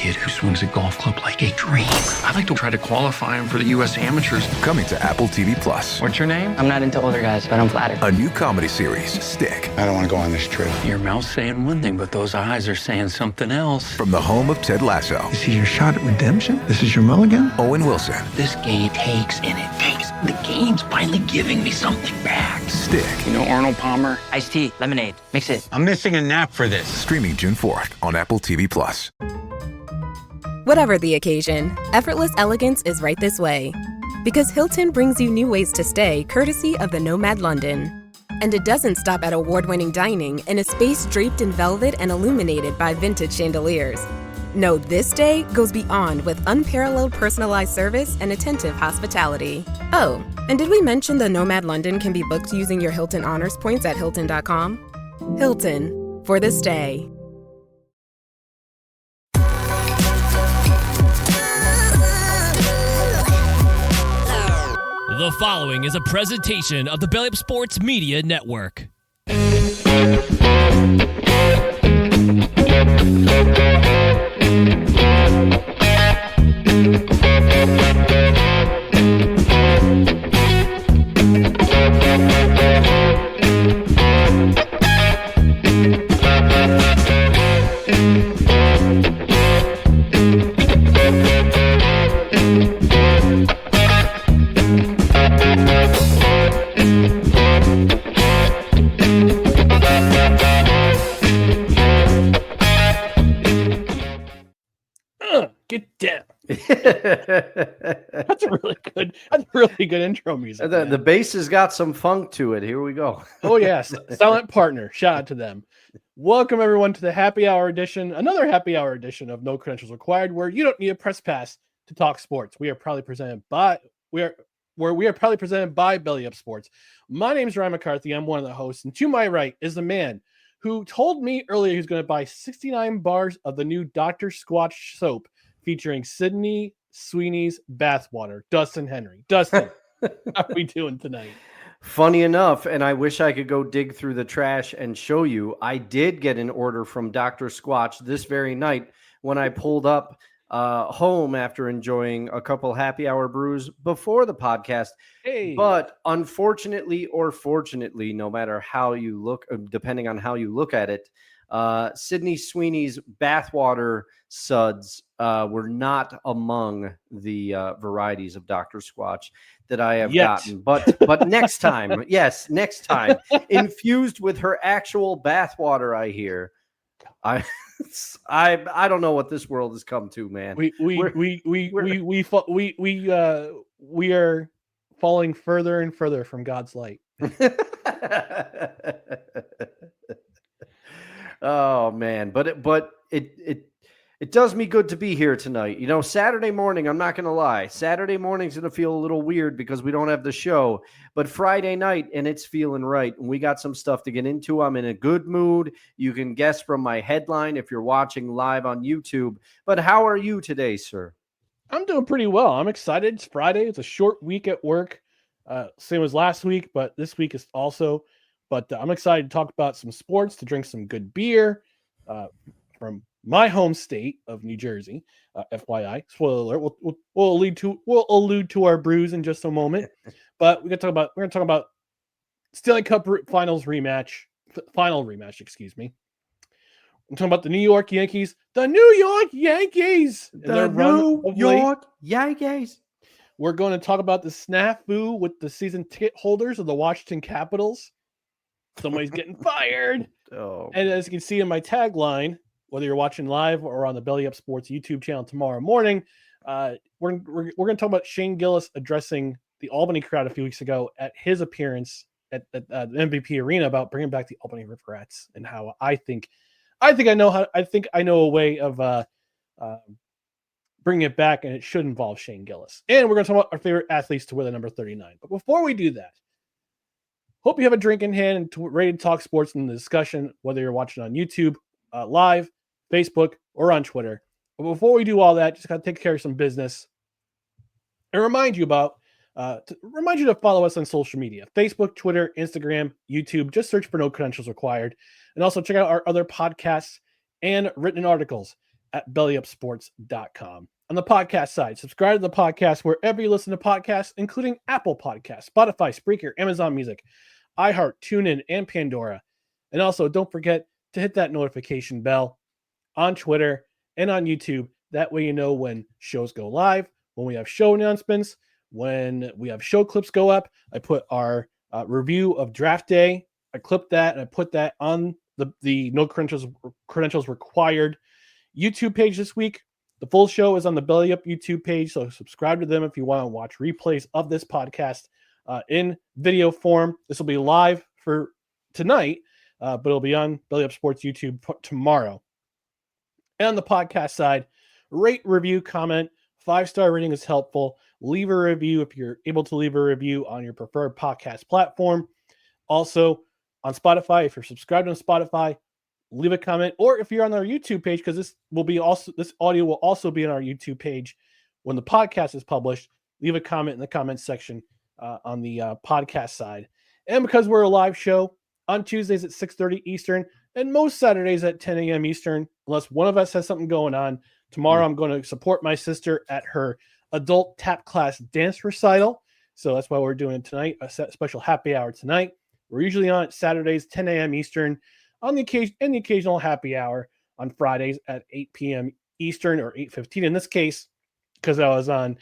kid who swings a golf club like a dream. I'd like to try to qualify him for the U.S. Amateurs. Coming to Apple TV Plus. What's your name? I'm not into older guys, but I'm flattered. A new comedy series, Stick. I don't want to go on this trip. Your mouth's saying one thing, but those eyes are saying something else. From the home of Ted Lasso. This is your shot at redemption? This is your mulligan? Owen Wilson. This game takes and it takes. The game's finally giving me something back. Stick. You know Arnold Palmer? Iced tea, lemonade, mix it. I'm missing a nap for this. Streaming June 4th on Apple TV Plus. Whatever the occasion, effortless elegance is right this way. Because Hilton brings you new ways to stay courtesy of the Nomad London. And it doesn't stop at award-winning dining in a space draped in velvet and illuminated by vintage chandeliers. No, this day goes beyond with unparalleled personalized service and attentive hospitality. Oh, and did we mention the Nomad London can be booked using your Hilton Honors points at Hilton.com? Hilton, for the stay. The following is a presentation of the Belly Up Sports Media Network. Get down. That's a really good intro music. The bass has got some funk to it. Here we go. Oh yes, Silent Partner. Shout out to them. Welcome everyone to the happy hour edition, another happy hour edition of No Credentials Required, where you don't need a press pass to talk sports. We are proudly presented by Belly Up Sports. My name is Ryan McCarthy. I'm one of the hosts, and to my right is the man who told me earlier he's going to buy 69 bars of the new Dr. Squatch soap featuring Sydney Sweeney's bathwater. Dustin Henry. Dustin, how are we doing tonight? Funny enough, and I wish I could go dig through the trash and show you, I did get an order from Dr. Squatch this very night when I pulled up home after enjoying a couple happy hour brews before the podcast. Hey. But unfortunately or fortunately, no matter how you look, depending on how you look at it, Sydney Sweeney's bathwater suds were not among the varieties of Dr. Squatch that I have gotten. But next time, yes, next time, infused with her actual bathwater, I hear. I don't know what this world has come to, man. We are falling further and further from God's light. Oh man, but it does me good to be here tonight. You know, Saturday morning, I'm not going to lie. Saturday morning's going to feel a little weird because we don't have the show, but Friday night and it's feeling right. And we got some stuff to get into. I'm in a good mood. You can guess from my headline if you're watching live on YouTube. But how are you today, sir? I'm doing pretty well. I'm excited. It's Friday. It's a short week at work. Same as last week, but this week is also. But I'm excited to talk about some sports, to drink some good beer from my home state of New Jersey. FYI, spoiler alert. We'll allude to our brews in just a moment. But we're gonna talk about Stanley Cup Final rematch. Excuse me. I'm talking about the New York Yankees. The New York Yankees. The New York Yankees. We're going to talk about the snafu with the season ticket holders of the Washington Capitals. Somebody's getting fired. Oh. And as you can see in my tagline, whether you're watching live or on the Belly Up Sports YouTube channel tomorrow morning, we're going to talk about Shane Gillis addressing the Albany crowd a few weeks ago at his appearance at the MVP Arena about bringing back the Albany Riverettes and how I think I know a way of bringing it back, and it should involve Shane Gillis. And we're going to talk about our favorite athletes to wear the number 39. But before we do that, hope you have a drink in hand and ready to talk sports in the discussion, whether you're watching on YouTube, live, Facebook, or on Twitter. But before we do all that, just got to take care of some business and remind you to follow us on social media: Facebook, Twitter, Instagram, YouTube. Just search for No Credentials Required. And also check out our other podcasts and written articles at bellyupsports.com. On the podcast side, subscribe to the podcast wherever you listen to podcasts, including Apple Podcasts, Spotify, Spreaker, Amazon Music, iHeart, TuneIn, and Pandora. And also, don't forget to hit that notification bell on Twitter and on YouTube. That way you know when shows go live, when we have show announcements, when we have show clips go up. I put our review of draft day. I clipped that and I put that on the no credentials required YouTube page this week. The full show is on the Belly Up YouTube page, so subscribe to them if you want to watch replays of this podcast in video form. This will be live for tonight, but it'll be on Belly Up Sports YouTube tomorrow. And on the podcast side, rate, review, comment. 5-star rating is helpful. Leave a review if you're able to leave a review on your preferred podcast platform. Also, on Spotify, if you're subscribed on Spotify, leave a comment. Or if you're on our YouTube page, because this audio will also be on our YouTube page when the podcast is published, leave a comment in the comments section on the podcast side. And because we're a live show on Tuesdays at 6:30 Eastern and most Saturdays at 10 a.m. Eastern, unless one of us has something going on. Tomorrow, I'm going to support my sister at her adult tap class dance recital. So that's why we're doing it tonight, a special happy hour tonight. We're usually on Saturdays, 10 a.m. Eastern, on the occasional happy hour on Fridays at 8 p.m. Eastern or 8:15 in this case, because I was on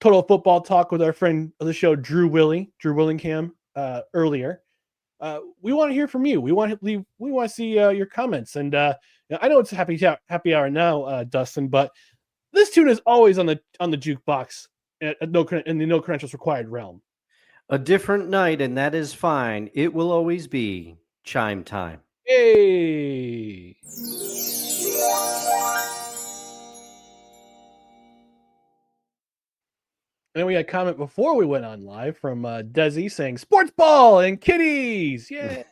Total Football Talk with our friend of the show, Drew Willingham, earlier. We want to hear from you. We want to see your comments. And I know it's a happy hour now, Dustin, but this tune is always on the jukebox in the no credentials required realm. A different night, and that is fine. It will always be chime time. Hey. And we had a comment before we went on live from Desi saying sports ball and kitties. Yeah.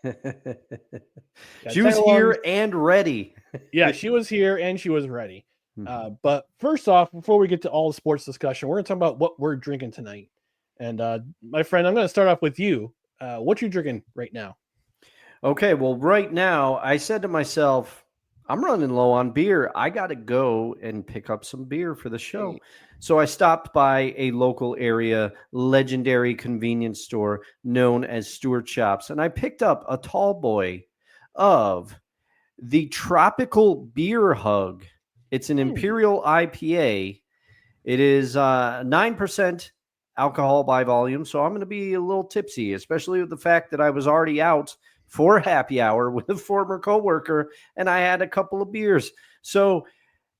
She was here and ready. Yeah, she was here and she was ready. But first off, before we get to all the sports discussion, we're going to talk about what we're drinking tonight. And my friend, I'm going to start off with you. What you drinking right now? Okay, well, right now, I said to myself, I'm running low on beer. I got to go and pick up some beer for the show. Hey. So I stopped by a local area legendary convenience store known as Stewart Shops, and I picked up a tall boy of the Tropical Beer Hug. It's an Imperial IPA. It is 9% alcohol by volume, so I'm going to be a little tipsy, especially with the fact that I was already out for happy hour with a former coworker, and I had a couple of beers. So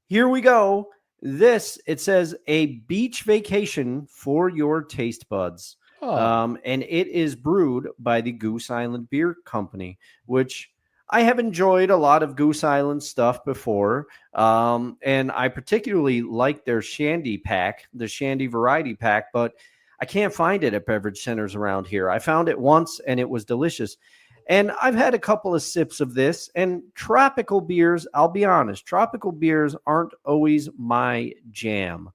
here we go. It says a beach vacation for your taste buds. And it is brewed by the Goose Island Beer Company, which I have enjoyed a lot of Goose Island stuff before. And I particularly like their Shandy pack, the Shandy variety pack, but I can't find it at beverage centers around here. I found it once and it was delicious. And I've had a couple of sips of this, and tropical beers, I'll be honest, tropical beers aren't always my jam.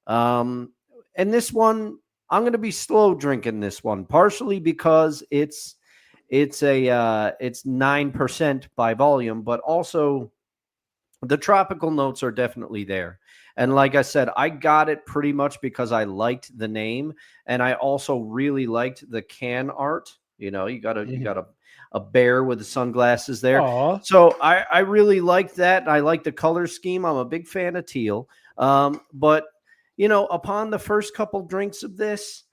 And this one, I'm going to be slow drinking this one, partially because it's 9% by volume, but also the tropical notes are definitely there. And like I said, I got it pretty much because I liked the name, and I also really liked the can art. You know, you got a bear with the sunglasses there. Aww. So I really liked that. I like the color scheme. I'm a big fan of teal. But, you know, upon the first couple drinks of this,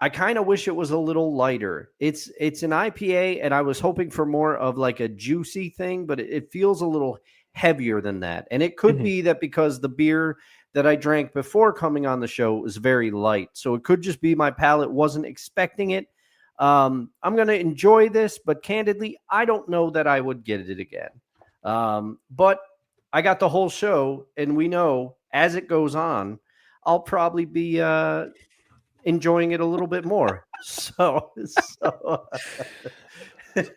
I kind of wish it was a little lighter. It's an IPA, and I was hoping for more of like a juicy thing, but it feels a little heavier than that. And it could be that because the beer that I drank before coming on the show was very light. So it could just be my palate wasn't expecting it. I'm going to enjoy this, but candidly, I don't know that I would get it again. But I got the whole show, and we know as it goes on, I'll probably be enjoying it a little bit more. So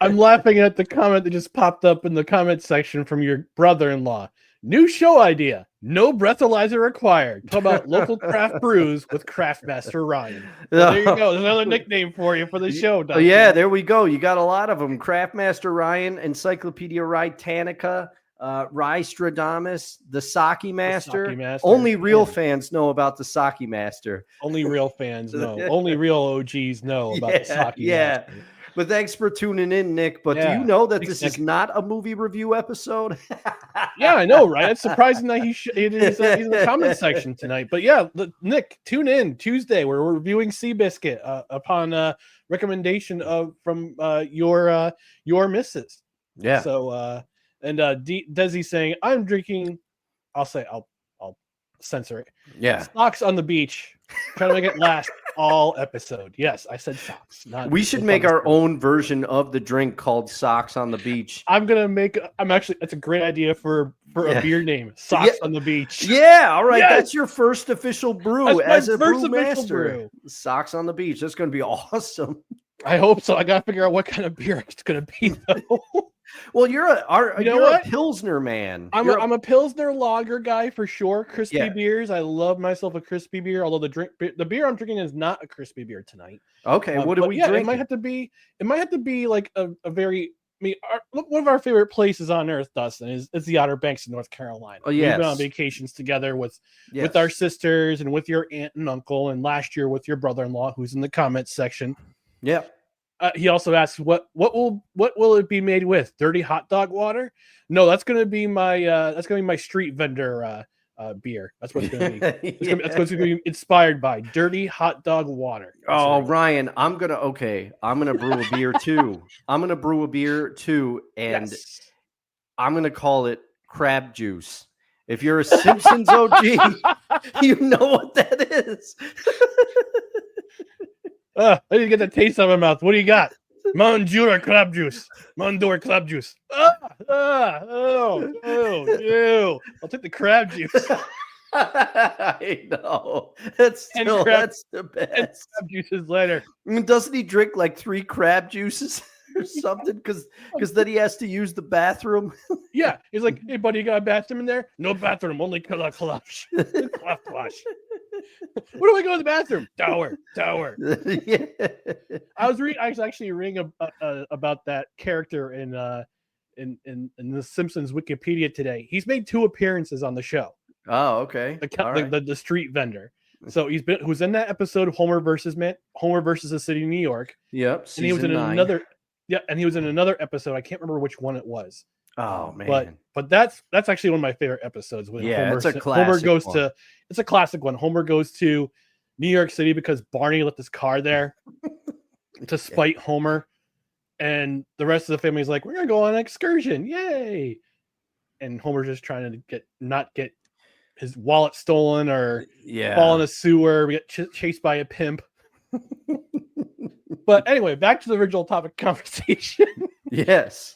I'm laughing at the comment that just popped up in the comment section from your brother-in-law. New show idea. No breathalyzer required. Talk about local craft brews with Craftmaster Ryan. Well, there you go. There's another nickname for you for the show, Dustin. Yeah, there we go. You got a lot of them. Craftmaster Ryan, Encyclopedia Ritanica. Rystradamus, the Sake Master. Sake Master. Only real Man. fans know about the Sake Master. Only real fans know. Only real OGs know about the Sake Master. But thanks for tuning in, Nick. But do you Yeah. know that Thanks, this is Nick. not a movie review episode? Yeah, I know, right? It's surprising that he's in the comment section tonight. But yeah, Nick, tune in Tuesday. We're reviewing Seabiscuit upon recommendation from your missus. Yeah. So Desi saying, "I'm drinking." I'll censor it. Yeah. Socks on the beach. Trying to make it last all episode. Yes, I said socks. We should make our own version of the drink called Socks on the Beach. It's a great idea for a beer name. Socks on the beach. Yeah, all right. Yes! That's your first official brew That's as my a first brew official master. brew. Socks on the Beach. That's going to be awesome. I hope so. I gotta figure out what kind of beer it's gonna be though. Well, you're a Pilsner man. I'm a Pilsner lager guy for sure. Crispy Yeah. beers. I love myself a crispy beer. Although the beer I'm drinking is not a crispy beer tonight. Okay, what do we drink? It might have to be like a very. I mean, one of our favorite places on earth, Dustin, is the Outer Banks of North Carolina. Oh, yes. We've been on vacations together with our sisters and with your aunt and uncle, and last year with your brother-in-law, who's in the comments section. Yeah. He also asks, what will it be made with? Dirty hot dog water? No, that's gonna be my street vendor beer. That's what it's gonna be. That's what's gonna be inspired by dirty hot dog water. Oh, Ryan, I'm gonna brew a beer too. And yes. I'm gonna call it crab juice. If you're a Simpsons OG, you know what that is. I didn't get the taste out of my mouth. What do you got? Mondura crab juice. Mondura crab juice. Ew. I'll take the crab juice. I know. That's the best. Crab juices later. I mean, doesn't he drink like 3 crab juices or something? Because then he has to use the bathroom. Yeah. He's like, hey, buddy, you got a bathroom in there? No bathroom, only clutch. Where do I go to the bathroom? Tower. Yeah. I was actually reading about that character in the Simpsons Wikipedia today. He's made 2 appearances on the show. Oh, okay. The street vendor. So who's in that episode of Homer versus the City of New York. Yep. And he was in another. Yeah, and he was in another episode. I can't remember which one it was. Oh man! But that's actually one of my favorite episodes. When it's a classic. It's a classic one. Homer goes to New York City because Barney left his car there to spite Homer, and the rest of the family's like, "We're gonna go on an excursion, yay!" And Homer's just trying to not get his wallet stolen or fall in a sewer, get chased by a pimp. But anyway, back to the original topic conversation. Yes.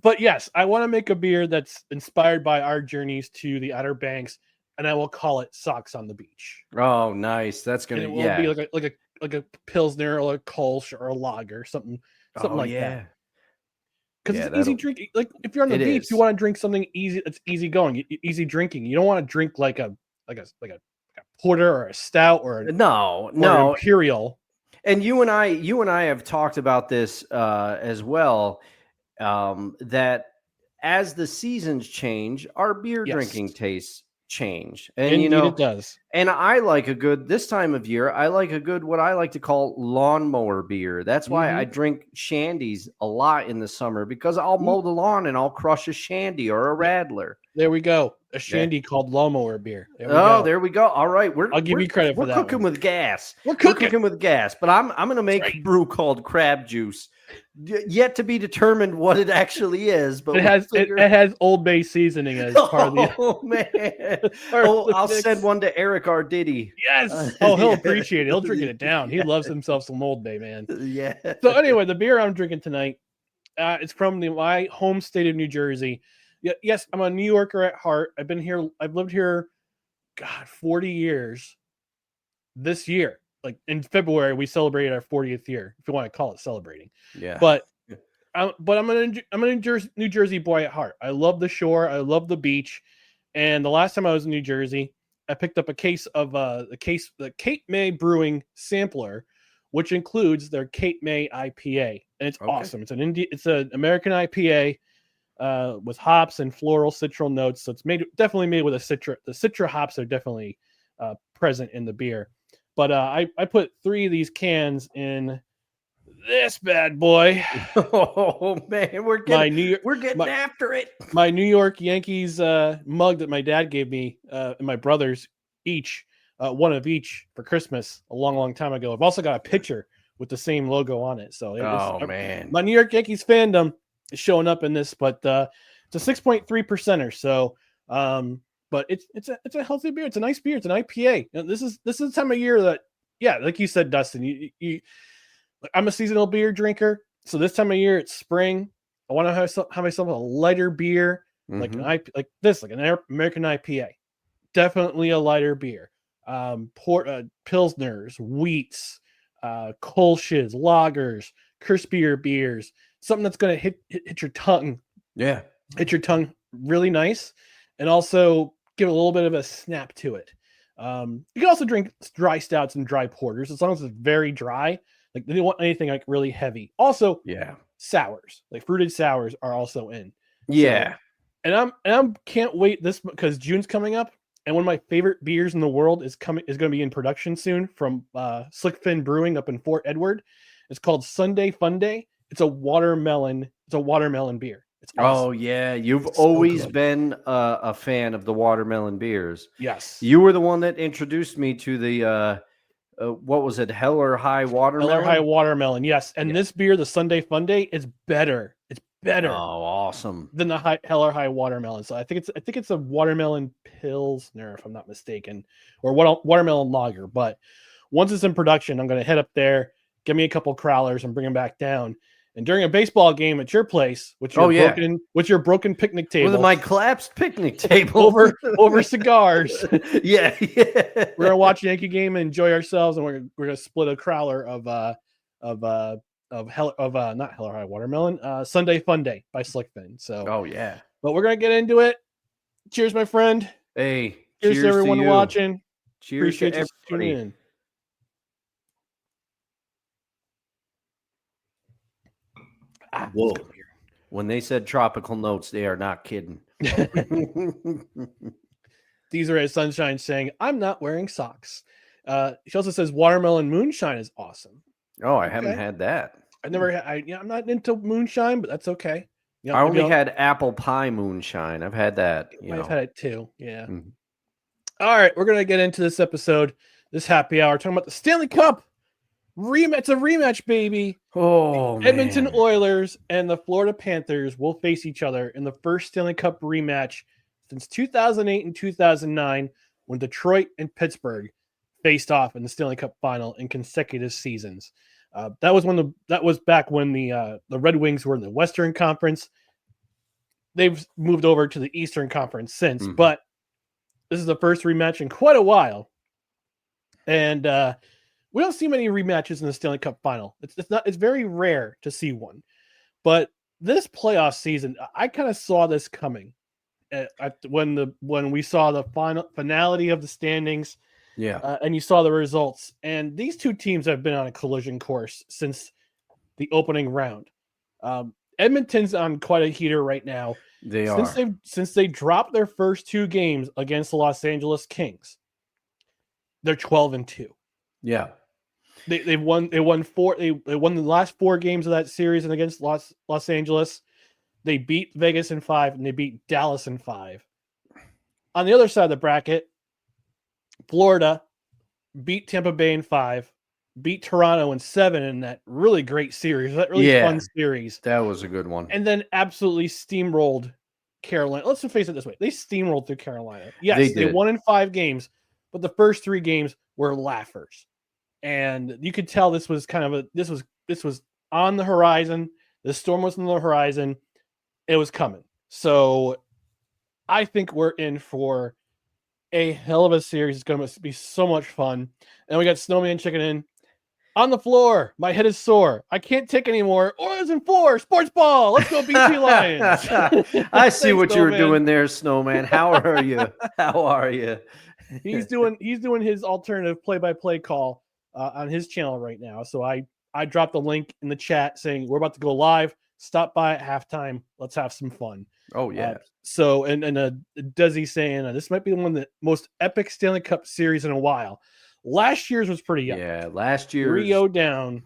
But yes, I want to make a beer that's inspired by our journeys to the Outer Banks, and I will call it Socks on the Beach. Oh, nice. That's gonna be like a Pilsner or a Kolsch or a lager, something like that. Because it's easy drinking. Like if you're on the beach, you want to drink something easy. That's easy going, easy drinking. You don't want to drink like a porter or a stout or an imperial. And you and I have talked about this as well. That as the seasons change, our beer drinking tastes change. And indeed, it does. And I like this time of year, I like what I like to call lawnmower beer. That's why I drink shandies a lot in the summer, because I'll mow the lawn and I'll crush a shandy or a Radler. There we go. A shandy called lawnmower beer. There we go. All right. I'll give you credit for that. We're cooking with gas. We're cooking with gas. But I'm going to make a brew called crab juice. Yet to be determined what it actually is. But it has Old Bay seasoning as part of the. Oh man! I'll send one to Eric R. Diddy. Yes. Oh, he'll appreciate it. He'll drink it down. He loves himself some Old Bay, man. Yeah. So anyway, the beer I'm drinking tonight, it's from my home state of New Jersey. Yes, I'm a New Yorker at heart. I've lived here, 40 years. This year, like in February, we celebrated our 40th year, if you want to call it celebrating. Yeah. But I'm a New Jersey boy at heart. I love the shore. I love the beach. And the last time I was in New Jersey, I picked up a case of the Cape May Brewing sampler, which includes their Cape May IPA, and it's awesome. It's an American IPA. with hops and floral citral notes. So it's definitely made with a citra. The citra hops are definitely present in the beer. But I put 3 of these cans in this bad boy. Oh man, we're getting after it. My New York Yankees mug that my dad gave me and my brothers each, one of each for Christmas a long time ago. I've also got a picture with the same logo on it. So man, my New York Yankees fandom is showing up in this, but it's a 6.3%. So, but it's a healthy beer. It's a nice beer. It's an IPA. This is the time of year that, yeah, like you said, Dustin, I'm a seasonal beer drinker. So this time of year, it's spring. I want to have myself a lighter beer, like an American IPA. Definitely a lighter beer. Pilsners, wheats, Kolsch's, lagers, crispier beers, something that's going to hit your tongue. Yeah. Hit your tongue really nice, and also give a little bit of a snap to it. You can also drink dry stouts and dry porters as long as it's very dry. Like, they don't want anything like really heavy. Also, yeah, sours, like fruited sours, are also in. Yeah. So, and I'm can't wait this because June's coming up. And one of my favorite beers in the world is going to be in production soon from Slick Fin Brewing up in Fort Edward. It's called Sunday Fun Day. It's a watermelon beer. It's awesome. Oh yeah, you've It's so always good. been a fan of the watermelon beers. Yes. You were the one that introduced me to the what was it, Hell or High Watermelon? Hell or High Watermelon, yes. And this beer, the Sunday Fun Day, is better. It's better. Oh, awesome. Than the Hell or High Watermelon. So I think it's a watermelon pilsner, if I'm not mistaken, or watermelon lager. But once it's in production, I'm going to head up there, get me a couple crowlers, and bring them back down. And during a baseball game at your place, with your broken picnic table, with my collapsed picnic table over cigars, yeah, we're gonna watch a Yankee game and enjoy ourselves, and we're gonna split a crowler of not Hell or High Watermelon, Sunday Fun Day by Slick Fin. So, oh yeah, but we're gonna get into it. Cheers, my friend. Hey, cheers to everyone to you. watching. Cheers Appreciate to you tuning everybody. in. Whoa. When they said tropical notes, they are not kidding. These are as Sunshine saying, "I'm not wearing socks." She also says watermelon moonshine is awesome. Oh, I haven't had that. I've never had. I'm not into moonshine, but that's okay. I only had apple pie moonshine. I've had that. I've had it too. Yeah. Mm-hmm. All right, we're gonna get into this episode, this happy hour, talking about the Stanley Cup rematch. It's a rematch, baby. Oh, the Edmonton Oilers and the Florida Panthers will face each other in the first Stanley Cup rematch since 2008 and 2009, when Detroit and Pittsburgh faced off in the Stanley Cup final in consecutive seasons. That was back when the Red Wings were in the Western Conference. They've moved over to the Eastern Conference since, but this is the first rematch in quite a while, and we don't see many rematches in the Stanley Cup final. It's very rare to see one, but this playoff season, I kind of saw this coming when we saw the finality of the standings. Yeah. And you saw the results, and these two teams have been on a collision course since the opening round. Edmonton's on quite a heater right now. Since they dropped their first 2 games against the Los Angeles Kings. They're 12-2. Yeah. They won the last 4 games of that series, and against Los Angeles, they beat Vegas in 5 and they beat Dallas in 5. On the other side of the bracket, Florida beat Tampa Bay in 5, beat Toronto in 7 in that really great series. That really fun series. That was a good one. And then absolutely steamrolled Carolina. Let's face it this way. They steamrolled through Carolina. Yes, they won in 5 games, but the first 3 games were laughers. And you could tell this was this was on the horizon. The storm was on the horizon. It was coming. So I think we're in for a hell of a series. It's going to be so much fun. And we got Snowman checking in. On the floor, my head is sore. I can't take anymore. Oilers in 4, sports ball. Let's go, BT Lions. I see what you were doing there, Snowman. How are you? How are you? He's doing his alternative play-by-play call on his channel right now. So I dropped a link in the chat saying we're about to go live. stop by at halftime. Let's have some fun. Oh yeah. So Desi saying this might be one of the most epic Stanley Cup series in a while. Last year's was pretty epic. Yeah, last year 3-0 down.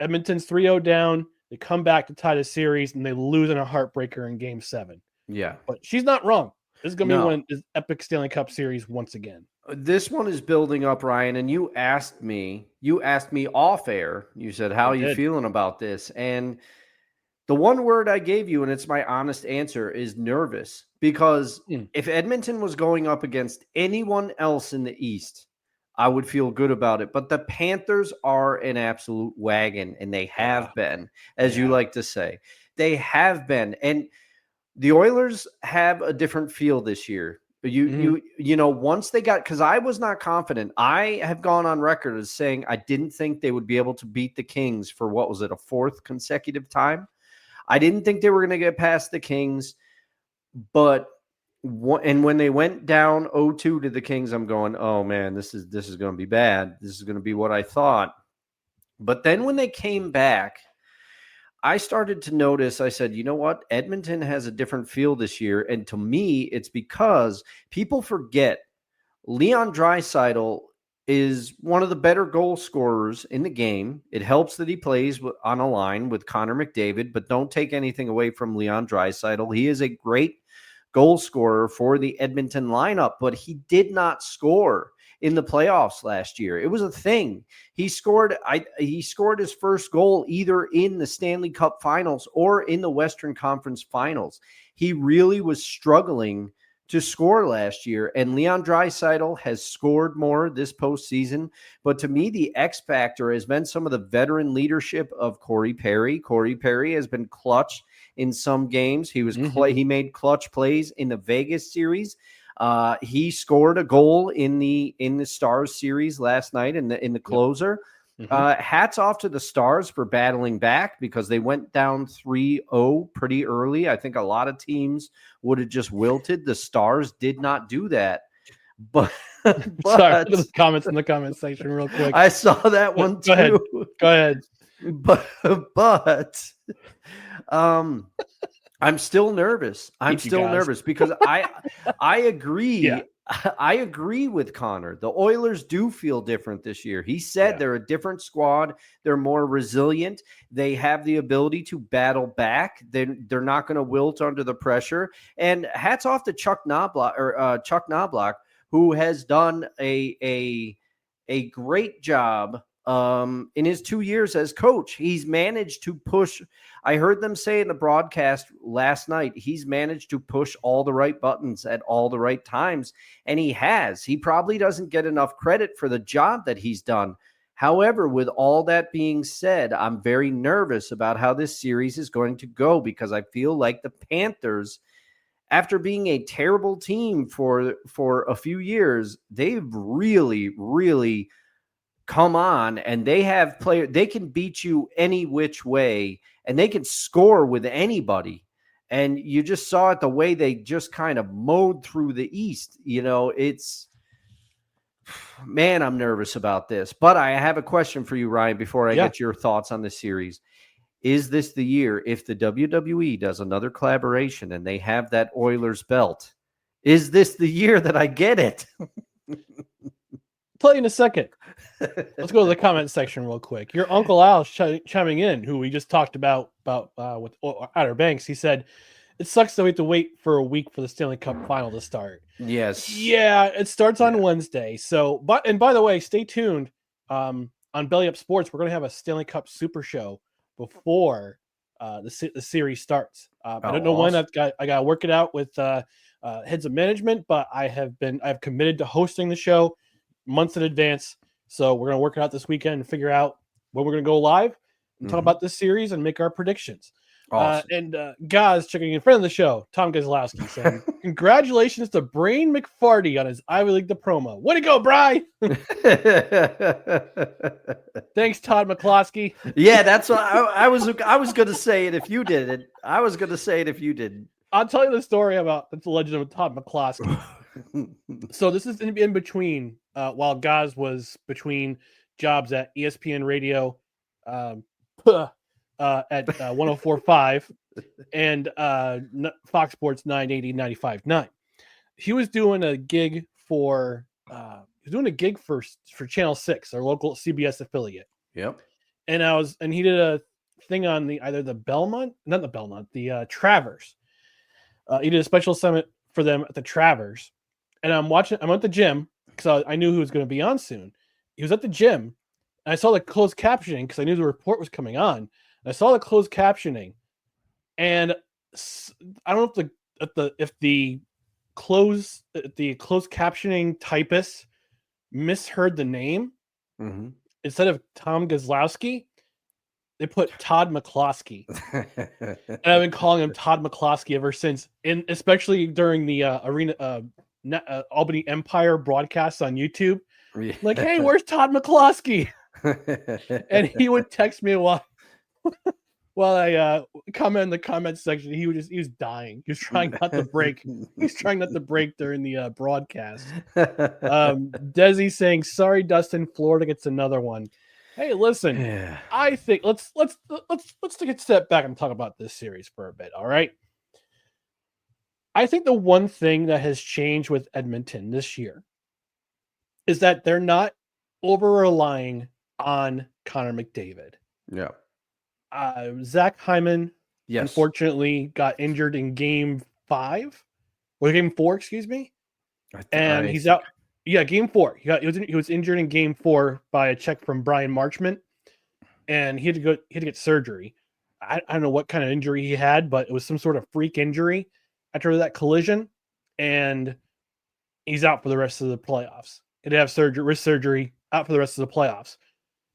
Edmonton's 3-0 down. They come back to tie the series and they lose in a heartbreaker in Game 7. Yeah. But she's not wrong. This is going to be No. one of the epic Stanley Cup series once again. This one is building up, Ryan, and you asked me off air. You said, "How are you feeling about this?" And the one word I gave you, and it's my honest answer, is nervous. Because if Edmonton was going up against anyone else in the East, I would feel good about it. But the Panthers are an absolute wagon, and they have been, as you like to say. They have been. And the Oilers have a different feel this year. You know, once they got, because I was not confident. I have gone on record as saying I didn't think they would be able to beat the Kings for, what was it, a fourth consecutive time? I didn't think they were going to get past the Kings, but when they went down 0-2 to the Kings, I'm going, oh man, this is going to be bad. This is going to be what I thought. But then when they came back, I started to notice, I said, you know what? Edmonton has a different feel this year. And to me, it's because people forget Leon Draisaitl is one of the better goal scorers in the game. It helps that he plays on a line with Connor McDavid, but don't take anything away from Leon Draisaitl. He is a great goal scorer for the Edmonton lineup, but he did not score in the playoffs last year. It was a thing. He scored his first goal either in the Stanley Cup Finals or in the Western Conference Finals. He really was struggling to score last year, and Leon Draisaitl has scored more this postseason. But to me, the X factor has been some of the veteran leadership of Corey Perry. Corey Perry has been clutch in some games. He made clutch plays in the Vegas series. He scored a goal in the Stars series last night in the closer. Hats off to the Stars for battling back, because they went down 3-0 pretty early. I think a lot of teams would have just wilted. The Stars did not do that. But sorry, look at the comments in the comment section real quick. I saw that one too. Go ahead. But I'm still nervous. I'm still nervous because I agree. Yeah. I agree with Connor. The Oilers do feel different this year. He said they're a different squad. They're more resilient. They have the ability to battle back. They're not going to wilt under the pressure. And hats off to Chuck Knobloch, who has done a great job in his 2 years as coach. He's managed to push. I heard them say in the broadcast last night, he's managed to push all the right buttons at all the right times. And he has. He probably doesn't get enough credit for the job that he's done. However, with all that being said, I'm very nervous about how this series is going to go, because I feel like the Panthers, after being a terrible team for a few years, they've really, really come on, and they have players. They can beat you any which way, and they can score with anybody. And you just saw it the way they just kind of mowed through the East. You know, man, I'm nervous about this. But I have a question for you, Ryan, before I get your thoughts on the series. Is this the year, if the WWE does another collaboration and they have that Oilers belt, is this the year that I get it? Tell you in a second. Let's go to the comment section real quick. Your Uncle Al chiming in, who we just talked about with Outer Banks. He said, it sucks that we have to wait for a week for the Stanley Cup final to start. Yes. Yeah, it starts on Wednesday. So, and by the way, stay tuned. On Belly Up Sports, we're going to have a Stanley Cup Super Show before the series starts. I don't know when. I got to work it out with heads of management, but I've committed to hosting the show months in advance. So we're going to work it out this weekend and figure out when we're going to go live and talk about this series and make our predictions. Awesome. Gaz checking in front of the show, Tom Gazlowski saying, congratulations to Brain McFarty on his Ivy League diploma. Way to go, Bry! Thanks, Todd McCloskey. Yeah, that's what I was going to say it if you did it. I was going to say it if you didn't. I'll tell you the story about the legend of Todd McCloskey. So this is in between, while Gaz was between jobs at ESPN Radio, at 104.5 and Fox Sports 980 95.9. He was doing a gig for Channel 6, our local CBS affiliate. Yep. And he did a thing on the Travers. He did a special summit for them at the Travers. And I'm at the gym because I knew he was going to be on soon. He was at the gym, and I saw the closed captioning because I knew the report was coming on. And I saw the closed captioning, and I don't know if the closed captioning typist misheard the name. Mm-hmm. Instead of Tom Gazlowski, they put Todd McCloskey. And I've been calling him Todd McCloskey ever since, and especially during the Albany Empire broadcasts on YouTube. Like, hey, where's Todd McCloskey? And he would text me while I comment in the comment section. He was dying. He was trying not to break. He's trying not to break during the broadcast. Desi saying, "Sorry, Dustin. Florida gets another one." Hey, listen. Yeah. I think let's take a step back and talk about this series for a bit. All right. I think the one thing that has changed with Edmonton this year is that they're not over relying on Connor McDavid. Yeah. Zach Hyman, Yes. unfortunately, got injured in game 5 or game 4, excuse me. And he's out. Yeah, game 4. He was injured in game 4 by a check from Brian Marchment, and he had to get surgery. I don't know what kind of injury he had, but it was some sort of freak injury after that collision, and he's out for the rest of the playoffs. He'd have wrist surgery, out for the rest of the playoffs.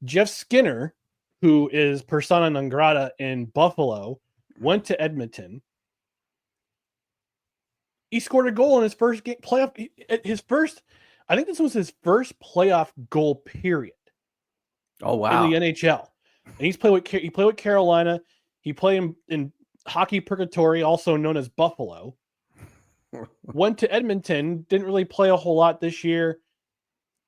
Jeff Skinner, who is persona non grata in Buffalo, went to Edmonton. He scored a goal in his first game playoff. I think this was his first playoff goal period. Oh wow! In the NHL, and he played with Carolina. He played in Hockey Purgatory, also known as Buffalo. Went to Edmonton, didn't really play a whole lot this year.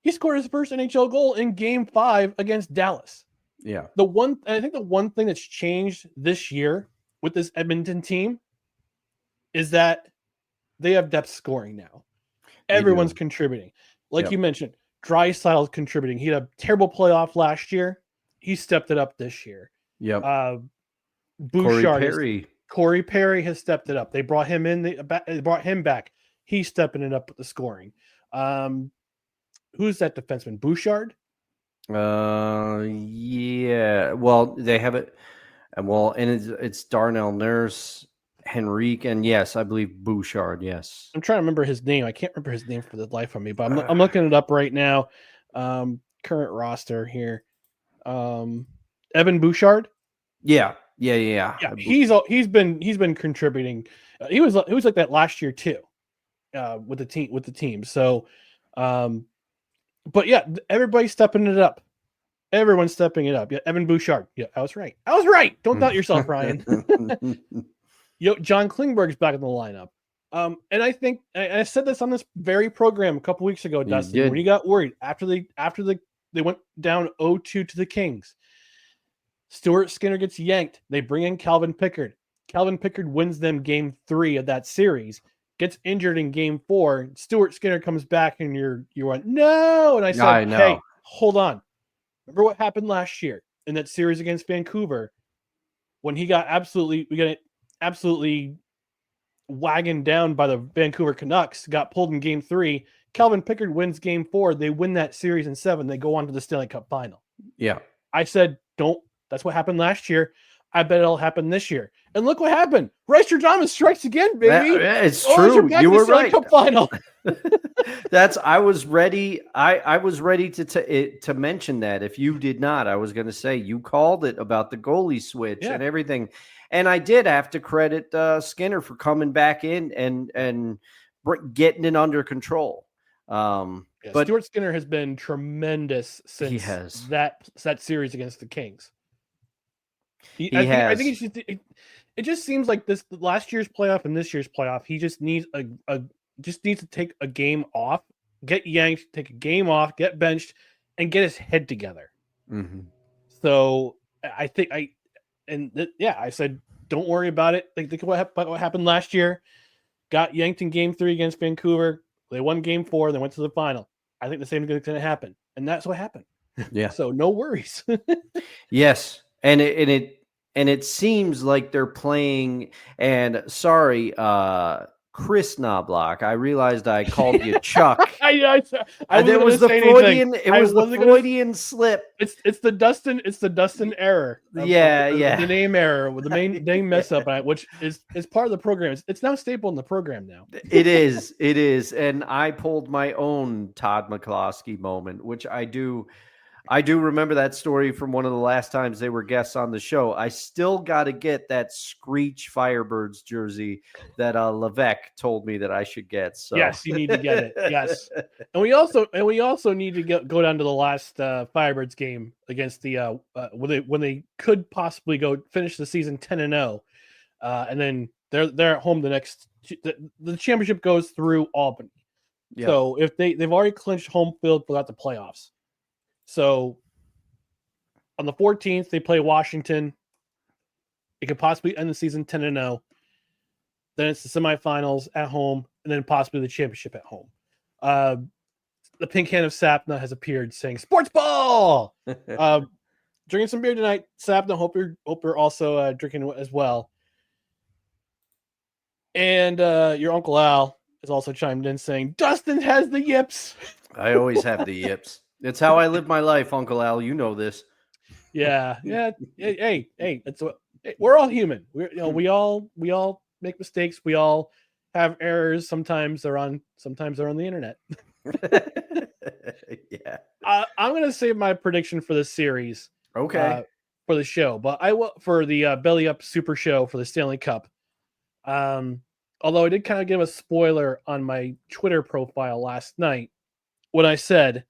He scored his first NHL goal in Game 5 against Dallas. Yeah. I think the one thing that's changed this year with this Edmonton team is that they have depth scoring now. Everyone's contributing. Like you mentioned, Draisaitl's contributing. He had a terrible playoff last year. He stepped it up this year. Yep. Bouchard, Corey Perry has stepped it up. They brought him in. They brought him back. He's stepping it up with the scoring. Who's that defenseman? Bouchard? Yeah. Well, they have it. Well, and it's Darnell Nurse, Henrique, and yes, I believe Bouchard. Yes. I'm trying to remember his name. I can't remember his name for the life of me, but I'm looking it up right now. Current roster here. Evan Bouchard. Yeah. He's been contributing. He was like that last year too, with the team. So, but yeah, everybody's stepping it up. Everyone's stepping it up. Yeah, Evan Bouchard. Yeah, I was right. Don't doubt yourself, Ryan. John Klingberg's back in the lineup. And I think I said this on this very program a couple weeks ago, Dustin, when you got worried after they went down 0-2 to the Kings. Stuart Skinner gets yanked. They bring in Calvin Pickard. Calvin Pickard wins them game 3 of that series. Gets injured in game 4. Stuart Skinner comes back, and you went no. And I said, hey, hold on. Remember what happened last year in that series against Vancouver when we got absolutely wagoned down by the Vancouver Canucks, got pulled in game 3. Calvin Pickard wins game 4. They win that series in 7. They go on to the Stanley Cup final. Yeah. I said, that's what happened last year. I bet it'll happen this year. And look what happened. Reister strikes again, baby. It's true. You were right. Cup final. I was ready. I was ready to mention that. If you did not, I was going to say you called it about the goalie switch and everything. And I did have to credit Skinner for coming back in and getting it under control. But Stuart Skinner has been tremendous since that series against the Kings. I think it just seems like this last year's playoff and this year's playoff. He just needs to take a game off, get yanked, take a game off, get benched, and get his head together. Mm-hmm. So I think I said, don't worry about it. Think about what happened last year. Got yanked in Game 3 against Vancouver. They won Game 4. They went to the final. I think the same thing is going to happen, and that's what happened. Yeah. So no worries. Yes, and it seems like they're playing. And sorry, Chris Knobloch, I realized I called you Chuck. I There was the Freudian. It was the Freudian slip. It's the Dustin error. The name error with the name mess up, which is part of the program. It's now staple in the program now. It is, and I pulled my own Todd McCloskey moment, which I do remember that story from one of the last times they were guests on the show. I still got to get that Screech Firebirds jersey that Levesque told me that I should get. So yes, you need to get it. Yes, and we also need to go down to the last Firebirds game against the when they could possibly go finish the season 10-0, and then they're at home the next. The championship goes through Albany. Yep. So if they've already clinched home field without the playoffs. So on the 14th, they play Washington. It could possibly end the season 10-0. Then it's the semifinals at home, and then possibly the championship at home. The pink hand of Sapna has appeared saying, "Sports ball!" Drinking some beer tonight. Sapna, hope you're also drinking as well. And your Uncle Al has also chimed in saying, "Dustin has the yips." I always have the yips. It's how I live my life, Uncle Al. You know this. Yeah. Hey, we're all human. We all make mistakes. We all have errors. Sometimes they're on the internet. Yeah. I'm gonna save my prediction for the series. Okay. For the show, but I will for the Belly Up Super Show for the Stanley Cup. Although I did kind of give a spoiler on my Twitter profile last night when I said.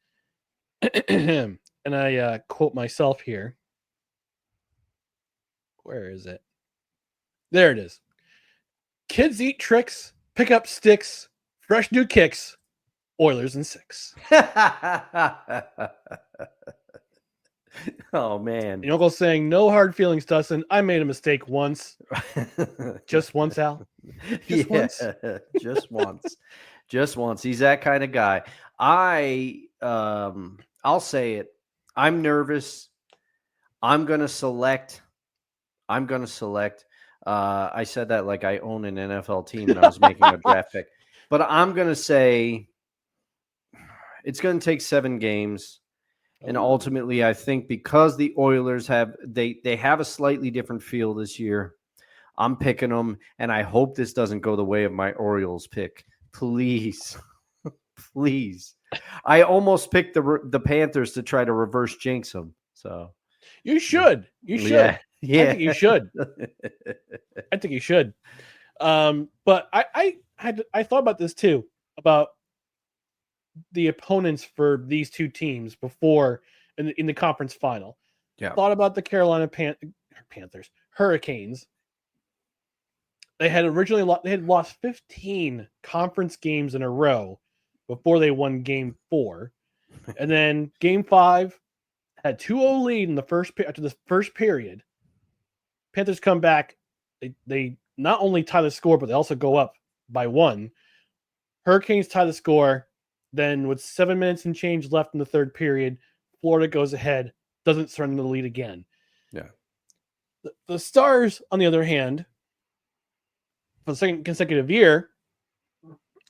And I quote myself here. Where is it? There it is. Kids eat tricks, pick up sticks, fresh new kicks, Oilers in 6. Oh, man. And Uncle's saying, no hard feelings, Dustin. I made a mistake once. Just once, Al. Once. Just once. Just once. He's that kind of guy. I'll say it. I'm nervous. I'm going to select. I said that like I own an NFL team and I was making a draft pick. But I'm going to say it's going to take 7 games. And ultimately, I think because the Oilers have a slightly different feel this year, I'm picking them. And I hope this doesn't go the way of my Orioles pick. Please. Please. I almost picked the Panthers to try to reverse jinx them. So you should. Yeah. I think you should. But I thought about this too, about the opponents for these two teams before in the conference final. Yeah. Thought about the Carolina Panthers, Hurricanes. They had lost 15 conference games in a row before they won Game 4, and then Game 5 had 2-0 lead in the after the first period. Panthers come back. They not only tie the score, but they also go up by 1. Hurricanes tie the score. Then with 7 minutes and change left in the third period, Florida goes ahead, doesn't surrender the lead again. Yeah. The Stars, on the other hand, for the second consecutive year,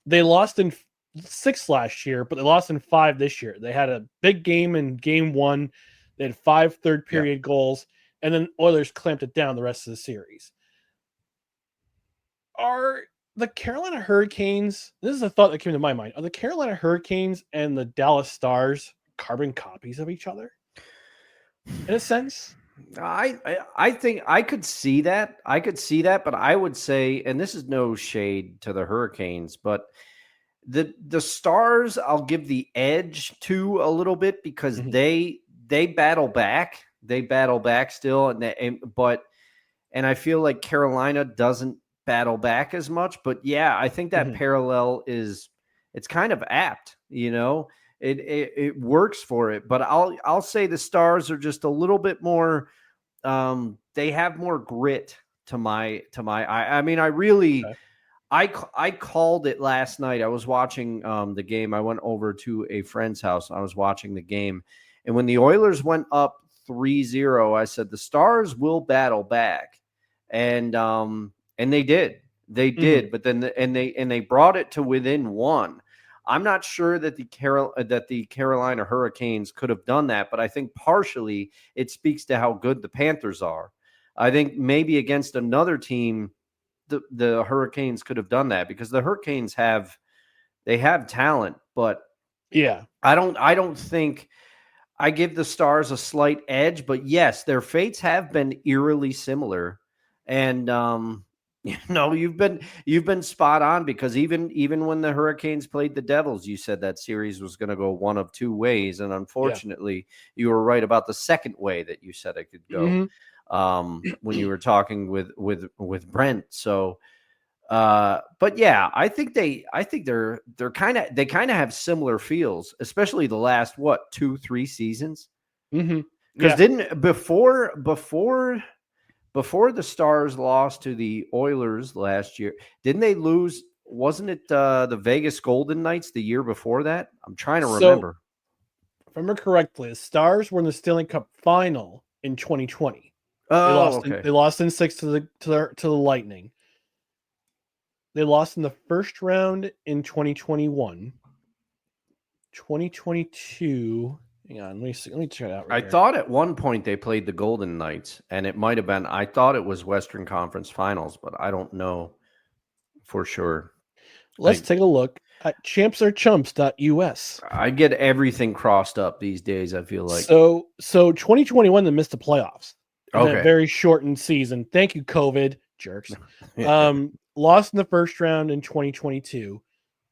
they lost in 6 last year, but they lost in 5 this year. They had a big game in Game 1. They had 5 third period goals, and then Oilers clamped it down the rest of the series. Are the Carolina Hurricanes, this is a thought that came to my mind, are the Carolina Hurricanes and the Dallas Stars carbon copies of each other? In a sense? I think I could see that. But I would say, and this is no shade to the Hurricanes, but the Stars I'll give the edge to a little bit because they battle back. They battle back still, and I feel like Carolina doesn't battle back as much. But yeah, I think that parallel it's kind of apt. It works for it. But I'll say the Stars are just a little bit more they have more grit to my I mean, I really Okay. I called it last night. I was watching the game. I went over to a friend's house. I was watching the game. And when the Oilers went up 3-0, I said the Stars will battle back. And they did. They did, but then they brought it to within one. I'm not sure that the Carolina Hurricanes could have done that, but I think partially it speaks to how good the Panthers are. I think maybe against another team the Hurricanes could have done that because the Hurricanes have talent, but Yeah. I don't think I give the Stars a slight edge, but yes, their fates have been eerily similar. And you've been spot on because even when the Hurricanes played the Devils, you said that series was going to go one of two ways, and unfortunately, you were right about the second way that you said it could go. When you were talking with Brent. So, but yeah, I think they're kind of have similar feels, especially the last 2-3 seasons. Because Yeah. didn't before the Stars lost to the Oilers last year, didn't they lose? Wasn't it the Vegas Golden Knights the year before that? I'm trying to remember. If I remember correctly, the Stars were in the Stanley Cup final in 2020. Oh, okay. They lost in 6 to the Lightning. They lost in the first round in 2021. 2022. Hang on, let me check it out. I thought at one point they played the Golden Knights, and it might have been. I thought it was Western Conference Finals, but I don't know for sure. Let's take a look at champsarechumps.us. I get everything crossed up these days. I feel like So 2021 they missed the playoffs. In that Okay. very shortened season. Thank you, COVID jerks. Lost in the first round in 2022.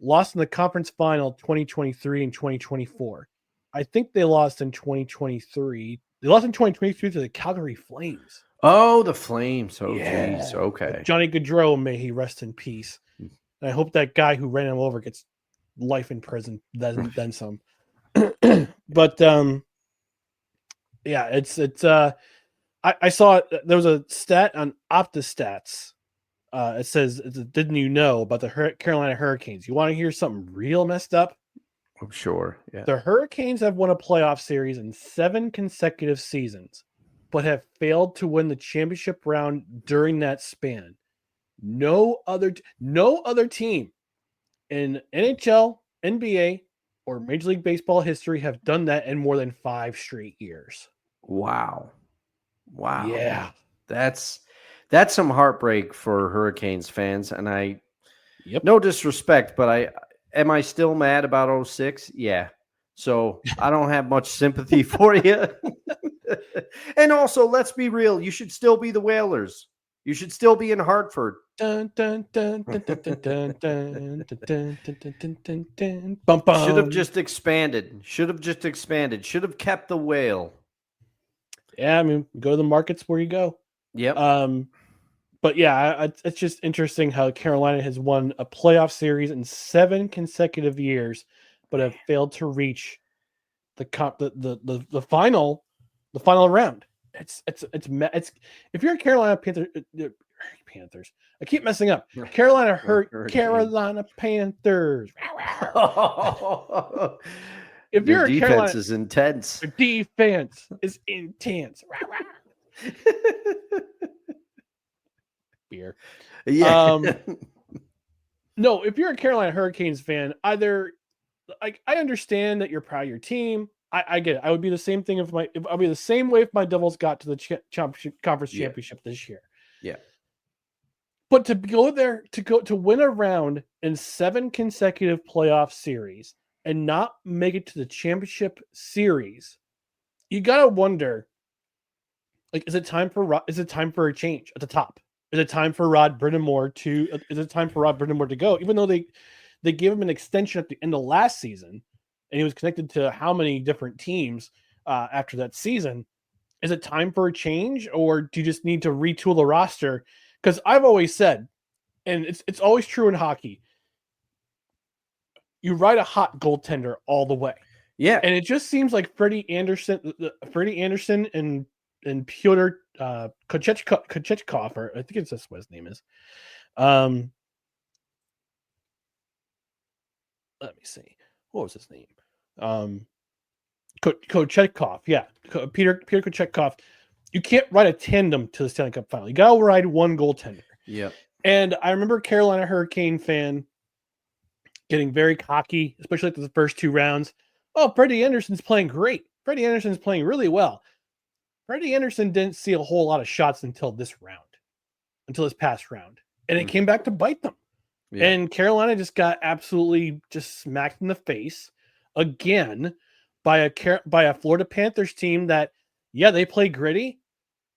Lost in the conference final 2023 and 2024. I think they lost in 2023. They lost in 2023 to the Calgary Flames. Oh, the Flames. Oh, Yeah. geez. Okay. With Johnny Gaudreau, may he rest in peace. And I hope that guy who ran him over gets life in prison, then some. But yeah, it's I saw there was a stat on OptaStats. It says, "Didn't you know about the Carolina Hurricanes?" You want to hear something real messed up? I'm sure. Yeah. The Hurricanes have won a playoff series in 7 consecutive seasons, but have failed to win the championship round during that span. No other team in NHL, NBA, or Major League Baseball history have done that in more than 5 straight years. Wow. Yeah. That's some heartbreak for Hurricanes fans, and Yep. no disrespect, but am I still mad about 06? Yeah. So I don't have much sympathy for you. And also, let's be real. You should still be the Whalers. You should still be in Hartford. Dun, dun, dun, dun, dun, dun, dun, dun, dun, dun, dun, dun, dun, dun. Bum, bum. Should have just expanded. Should have kept the whale. Yeah, I mean, go to the markets where you go. Yep. But yeah, it's just interesting how Carolina has won a playoff series in 7 consecutive years, but have failed to reach the final round. It's if you're a Carolina Panthers. I keep messing up. Carolina Panthers. If you're a defense Carolina, is intense. their defense is intense. Beer. Yeah. No, if you're a Carolina Hurricanes fan, either like I understand that you're proud of your team. I get it. I would be the same thing if I'll be the same way if my Devils got to the conference championship this year. Yeah. But to go there to win a round in 7 consecutive playoff series and not make it to the championship series, you gotta wonder, like, is it time for a change at the top? Is it time for Rod Brind'Amour to go? Even though they gave him an extension at the end of last season, and he was connected to how many different teams after that season? Is it time for a change, or do you just need to retool the roster? Because I've always said, and it's always true in hockey, you ride a hot goaltender all the way. Yeah. And it just seems like Freddie Anderson and Pyotr Kochechkov, or I think it's just what his name is. Let me see. What was his name? Kochetkov. Yeah, Peter Kochetkov. You can't ride a tandem to the Stanley Cup final. You got to ride one goaltender. Yep. And I remember Carolina Hurricane fan getting very cocky, especially at the first two rounds. Oh, Freddie Anderson's playing great. Freddie Anderson's playing really well. Freddie Anderson didn't see a whole lot of shots until this past round. And it came back to bite them. Yeah. And Carolina just got absolutely just smacked in the face again by a Florida Panthers team that, yeah, they play gritty,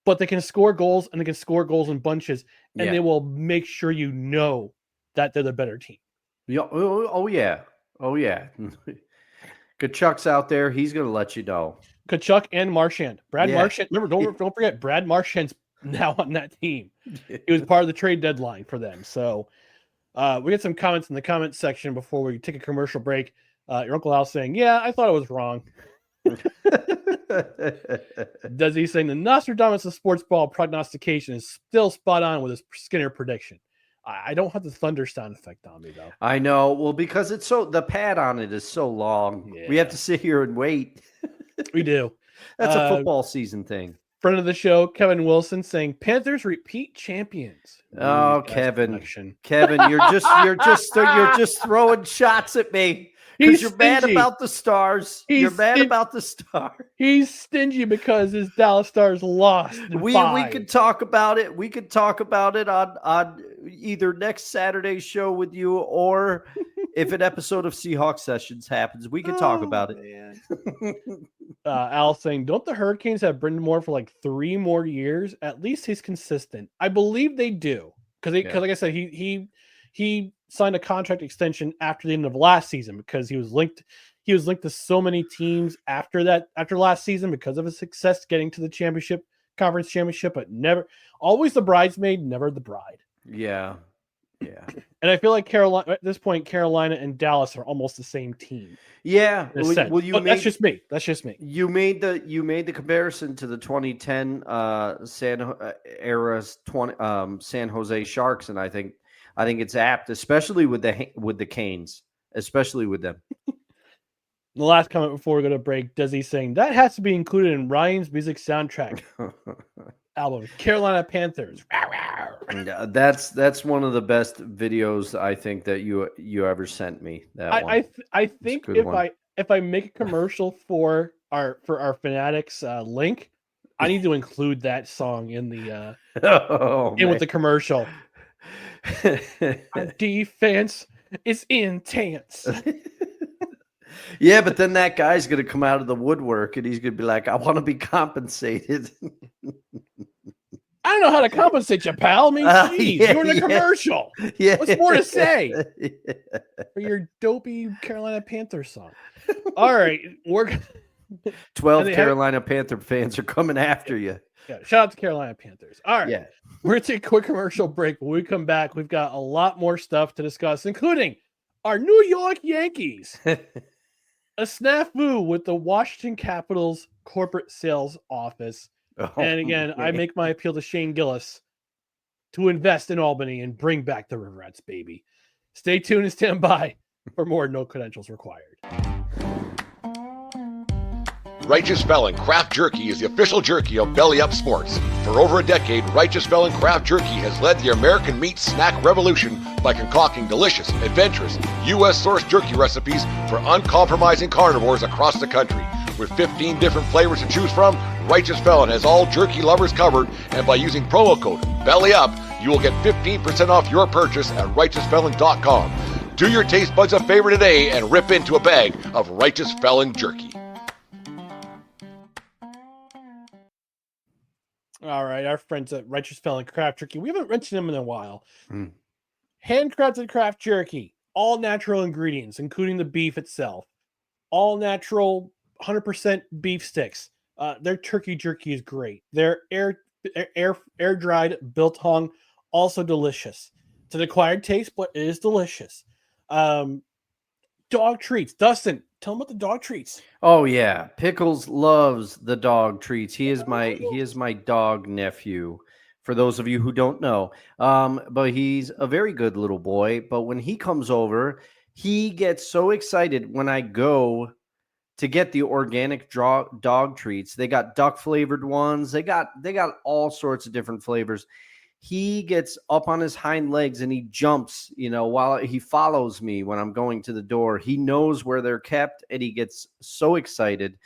but they can score goals, and they can score goals in bunches, and they will make sure you know that they're the better team. Yeah. Oh yeah. Kachuk's out there. He's going to let you know. Kachuk and Marchand. Marchand. Remember, don't forget, Brad Marchand's now on that team. He was part of the trade deadline for them. So we get some comments in the comments section before we take a commercial break. Your Uncle Al saying, yeah, I thought it was wrong. Does he saying the Nostradamus of sports ball prognostication is still spot on with his Skinner prediction? I don't have the thunder sound effect on me, though. I know. Well, because the pad on it is so long. Yeah. We have to sit here and wait. We do. That's a football season thing. Friend of the show, Kevin Wilson, saying Panthers repeat champions. Oh, Kevin, you're just throwing shots at me. Because you're mad about the Stars. You're mad about the Stars. He's stingy because his Dallas Stars lost. We could talk about it. We could talk about it on either next Saturday's show with you, or if an episode of Seahawks Sessions happens, we could talk about it. Al saying, don't the Hurricanes have Brendan Moore for like 3 more years? At least he's consistent. I believe they do. Because like I said, he signed a contract extension after the end of last season because he was linked to so many teams after last season because of his success getting to the conference championship, but never always the bridesmaid, never the bride. Yeah. And I feel like Carolina at this point, Carolina and Dallas are almost the same team. Yeah. That's just me. You made the comparison to the 2010 San Jose Sharks, and I think it's apt, especially with the Canes, especially with them. The last comment before we go to break, Desi saying that has to be included in Ryan's music soundtrack album, Carolina Panthers. That's one of the best videos I think that you ever sent me. I think if I make a commercial for our Fanatics link, I need to include that song in the with the commercial. Our defense is intense. Yeah, but then that guy's going to come out of the woodwork and he's going to be like, I want to be compensated. I don't know how to compensate you, pal. I mean, geez, you're in a commercial. Yeah. What's more to say for your dopey Carolina Panthers song? All right. 12 Carolina Panther fans are coming after you. Yeah, shout out to Carolina Panthers. All right. Yeah. We're going to take a quick commercial break. When we come back, we've got a lot more stuff to discuss, including our New York Yankees, a snafu with the Washington Capitals corporate sales office. And again, I make my appeal to Shane Gillis to invest in Albany and bring back the Riverettes, baby. Stay tuned and stand by for more No Credentials Required. Righteous Felon Craft Jerky is the official jerky of Belly Up Sports. For over a decade, Righteous Felon Craft Jerky has led the American meat snack revolution by concocting delicious, adventurous, U.S.-sourced jerky recipes for uncompromising carnivores across the country. With 15 different flavors to choose from, Righteous Felon has all jerky lovers covered, and by using promo code BELLYUP, you will get 15% off your purchase at righteousfelon.com. Do your taste buds a favor today and rip into a bag of Righteous Felon jerky. All right, our friends at Righteous Felon Craft Jerky. We haven't mentioned them in a while. Handcrafted craft jerky, all natural ingredients, including the beef itself. All natural, 100% beef sticks. Their turkey jerky is great. Their air dried biltong, also delicious. It's an acquired taste, but it is delicious. Dog treats. Dustin, Tell them about the dog treats. Oh yeah, Pickles loves the dog treats. He is my dog nephew. For those of you who don't know, but he's a very good little boy. But when he comes over, he gets so excited when I go to get the organic dog treats. They got duck flavored ones. They got all sorts of different flavors. He gets up on his hind legs and he jumps, while he follows me when I'm going to the door. He knows where they're kept and he gets so excited,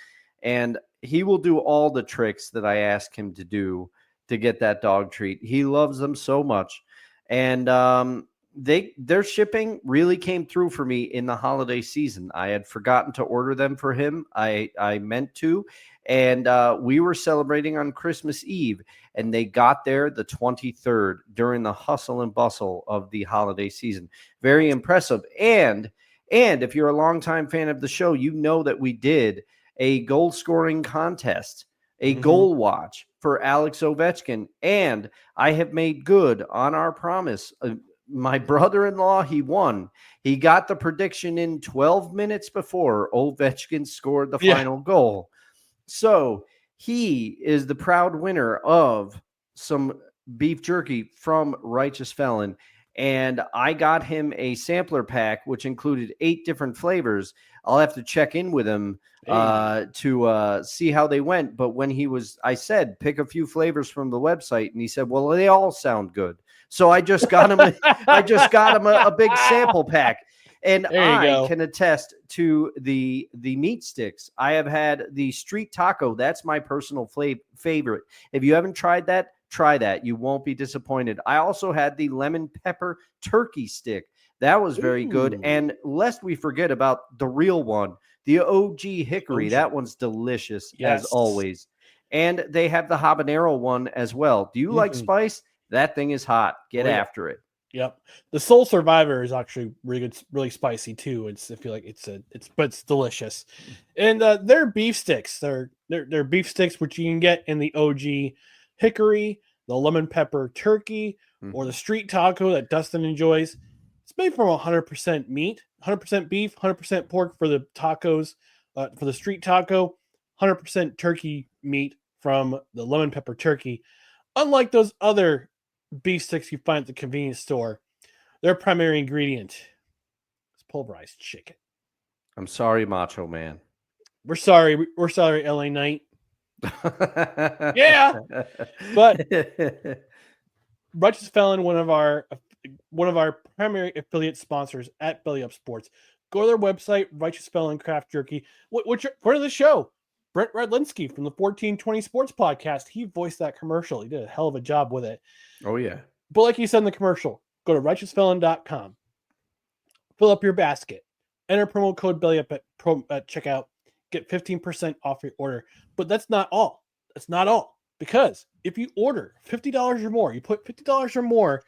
and he will do all the tricks that I ask him to do to get that dog treat. He loves them so much. And their shipping really came through for me in the holiday season. I had forgotten to order them for him. I meant to, and we were celebrating on Christmas Eve, and they got there the 23rd during the hustle and bustle of the holiday season. Very impressive. And if you're a longtime fan of the show, you know that we did a goal scoring contest, a goal watch for Alex Ovechkin, and I have made good on our promise. My brother-in-law, he won. He got the prediction in 12 minutes before Ovechkin scored the final goal. So he is the proud winner of some beef jerky from Righteous Felon. And I got him a sampler pack, which included 8 different flavors. I'll have to check in with him to see how they went. But when I said, pick a few flavors from the website. And he said, well, they all sound good. So I just got him, a big sample pack. And I can attest to the meat sticks. I have had the street taco. That's my personal favorite. If you haven't tried that, try that. You won't be disappointed. I also had the lemon pepper turkey stick. That was very good. And lest we forget about the real one, the OG hickory. That one's delicious as always. And they have the habanero one as well. Do you like spice? That thing is hot. Get after it. Yep. The Soul Survivor is actually really good, really spicy too. I feel like but it's delicious. And their beef sticks, they're beef sticks, which you can get in the OG hickory, the lemon pepper turkey, or the street taco that Dustin enjoys. It's made from 100% meat, 100% beef, 100% pork for the tacos, for the street taco, 100% turkey meat from the lemon pepper turkey. Unlike those other beef sticks you find at the convenience store, their primary ingredient is pulverized chicken. I'm sorry, Macho Man. We're sorry, LA Knight. Yeah, but Righteous Felon, one of our primary affiliate sponsors at Belly Up Sports. Go to their website, Righteous Felon Craft Jerky. Which part of the show? Brent Redlinsky from the 1420 Sports Podcast. He voiced that commercial. He did a hell of a job with it. Oh, yeah. But like you said in the commercial, go to righteousfelon.com. Fill up your basket. Enter promo code BELLYUP at checkout. Get 15% off your order. But that's not all. That's not all. Because if you order $50 or more, you put $50 or more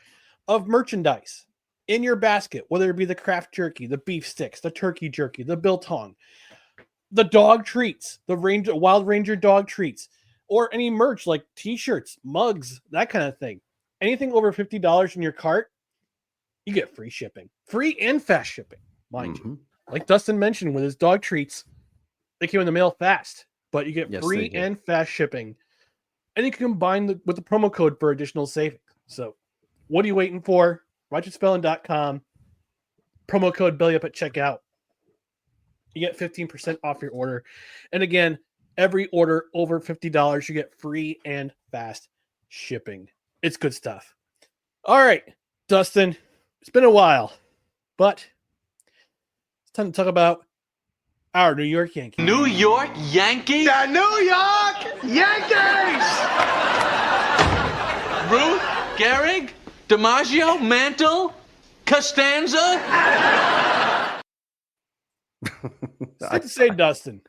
of merchandise in your basket, whether it be the craft jerky, the beef sticks, the turkey jerky, the biltong, the dog treats, the Wild Ranger dog treats, or any merch like t-shirts, mugs, that kind of thing. Anything over $50 in your cart, you get free shipping. Free and fast shipping, mind you. Like Dustin mentioned with his dog treats, they came in the mail fast, but you get free and fast shipping. And you can combine with the promo code for additional savings. So what are you waiting for? RighteousFelon.com. Promo code BELLYUP at checkout. You get 15% off your order. And again, every order over $50, you get free and fast shipping. It's good stuff. All right, Dustin, it's been a while, but it's time to talk about our New York Yankees. New York Yankees? The New York Yankees! Ruth, Gehrig, DiMaggio, Mantle, Costanza? Safe to say, Dustin,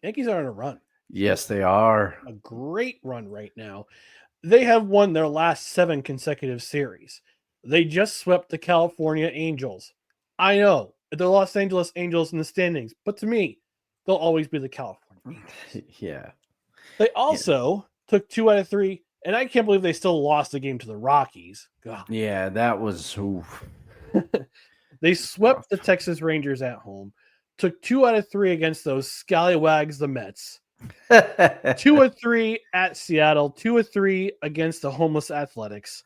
Yankees are on a run. Yes, they are. A great run right now. They have won their last 7 consecutive series. They just swept the California Angels. I know, the Los Angeles Angels in the standings, but to me, they'll always be the California Angels. Yeah. They also took 2 out of 3, and I can't believe they still lost the game to the Rockies. God. Yeah, that was... Oof. They swept the Texas Rangers at home. took 2 out of 3 against those scallywags, the Mets. 2 of 3 at Seattle, 2 of 3 against the homeless Athletics,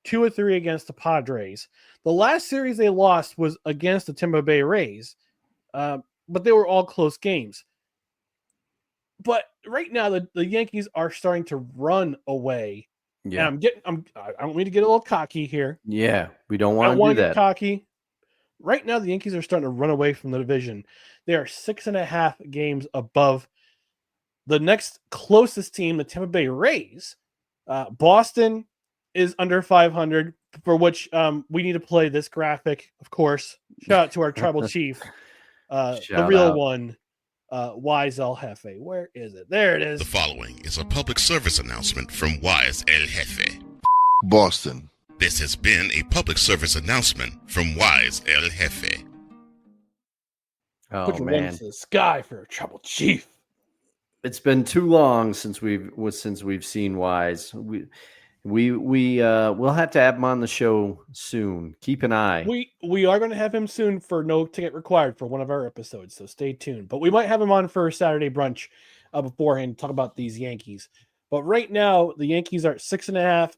2 of 3 against the Padres. The last series they lost was against the Tampa Bay Rays, but they were all close games. But right now, the Yankees are starting to run away. Yeah. And I don't mean to get a little cocky here. Yeah, we don't I want want to do to get that. cocky. Right now, the Yankees are starting to run away from the division. They are 6.5 games above the next closest team, the Tampa Bay Rays. Boston is under 500, for which we need to play this graphic, of course. Shout out to our tribal chief, the real one, Wise El Jefe. Where is it? There it is. The following is a public service announcement from Wise El Jefe. Boston. This has been a public service announcement from Wise El Jefe. Oh, Put your man. wings to the sky for a tribal chief. It's been too long since we've seen Wise. We'll have to have him on the show soon. Keep an eye. We are going to have him soon for no ticket required for one of our episodes, so stay tuned. But we might have him on for a Saturday brunch beforehand to talk about these Yankees. But right now, the Yankees are 6.5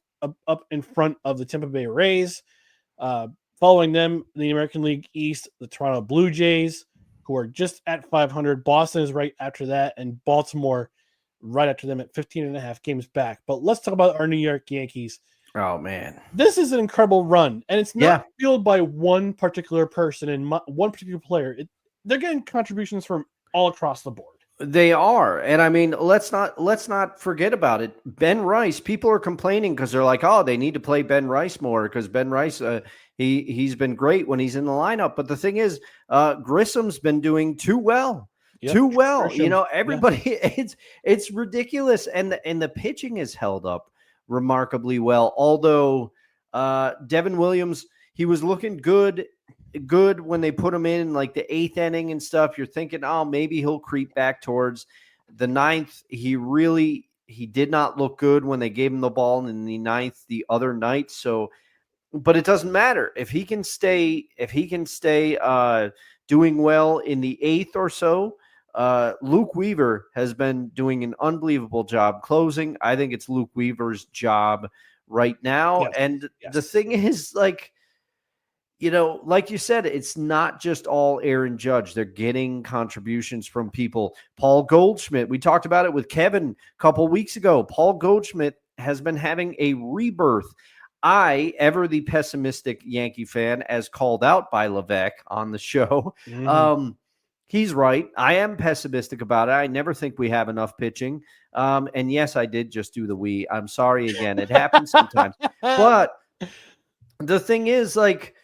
up in front of the Tampa Bay Rays. Following them, the American League East, the Toronto Blue Jays, who are just at 500. Boston is right after that, and Baltimore right after them at 15.5 games back. But let's talk about our New York Yankees. Oh, man. This is an incredible run, and it's not fueled by one particular person and one particular player. They're getting contributions from all across the board. They are. And I mean, let's not forget about it. Ben Rice, people are complaining because they're like, oh, they need to play Ben Rice more because Ben Rice, he's been great when he's in the lineup. But the thing is, Grissom's been doing too well. Yep, too well. Grisham. You know, everybody, it's ridiculous. And the pitching has held up remarkably well. Although Devin Williams, he was looking good when they put him in like the 8th inning and stuff. You're thinking, oh, maybe he'll creep back towards the 9th. He did not look good when they gave him the ball in the 9th the other night. So, but it doesn't matter if he can stay doing well in the 8th or so. Luke Weaver has been doing an unbelievable job closing. I think it's Luke Weaver's job right now. Yes. And Yes. the thing is, like, you know, like you said, it's not just all Aaron Judge. They're getting contributions from people. Paul Goldschmidt, we talked about it with Kevin a couple weeks ago. Paul Goldschmidt has been having a rebirth. I, ever the pessimistic Yankee fan, as called out by Levesque on the show, he's right. I am pessimistic about it. I never think we have enough pitching. And yes, I did just do the we. I'm sorry again. It happens sometimes. But the thing is, like,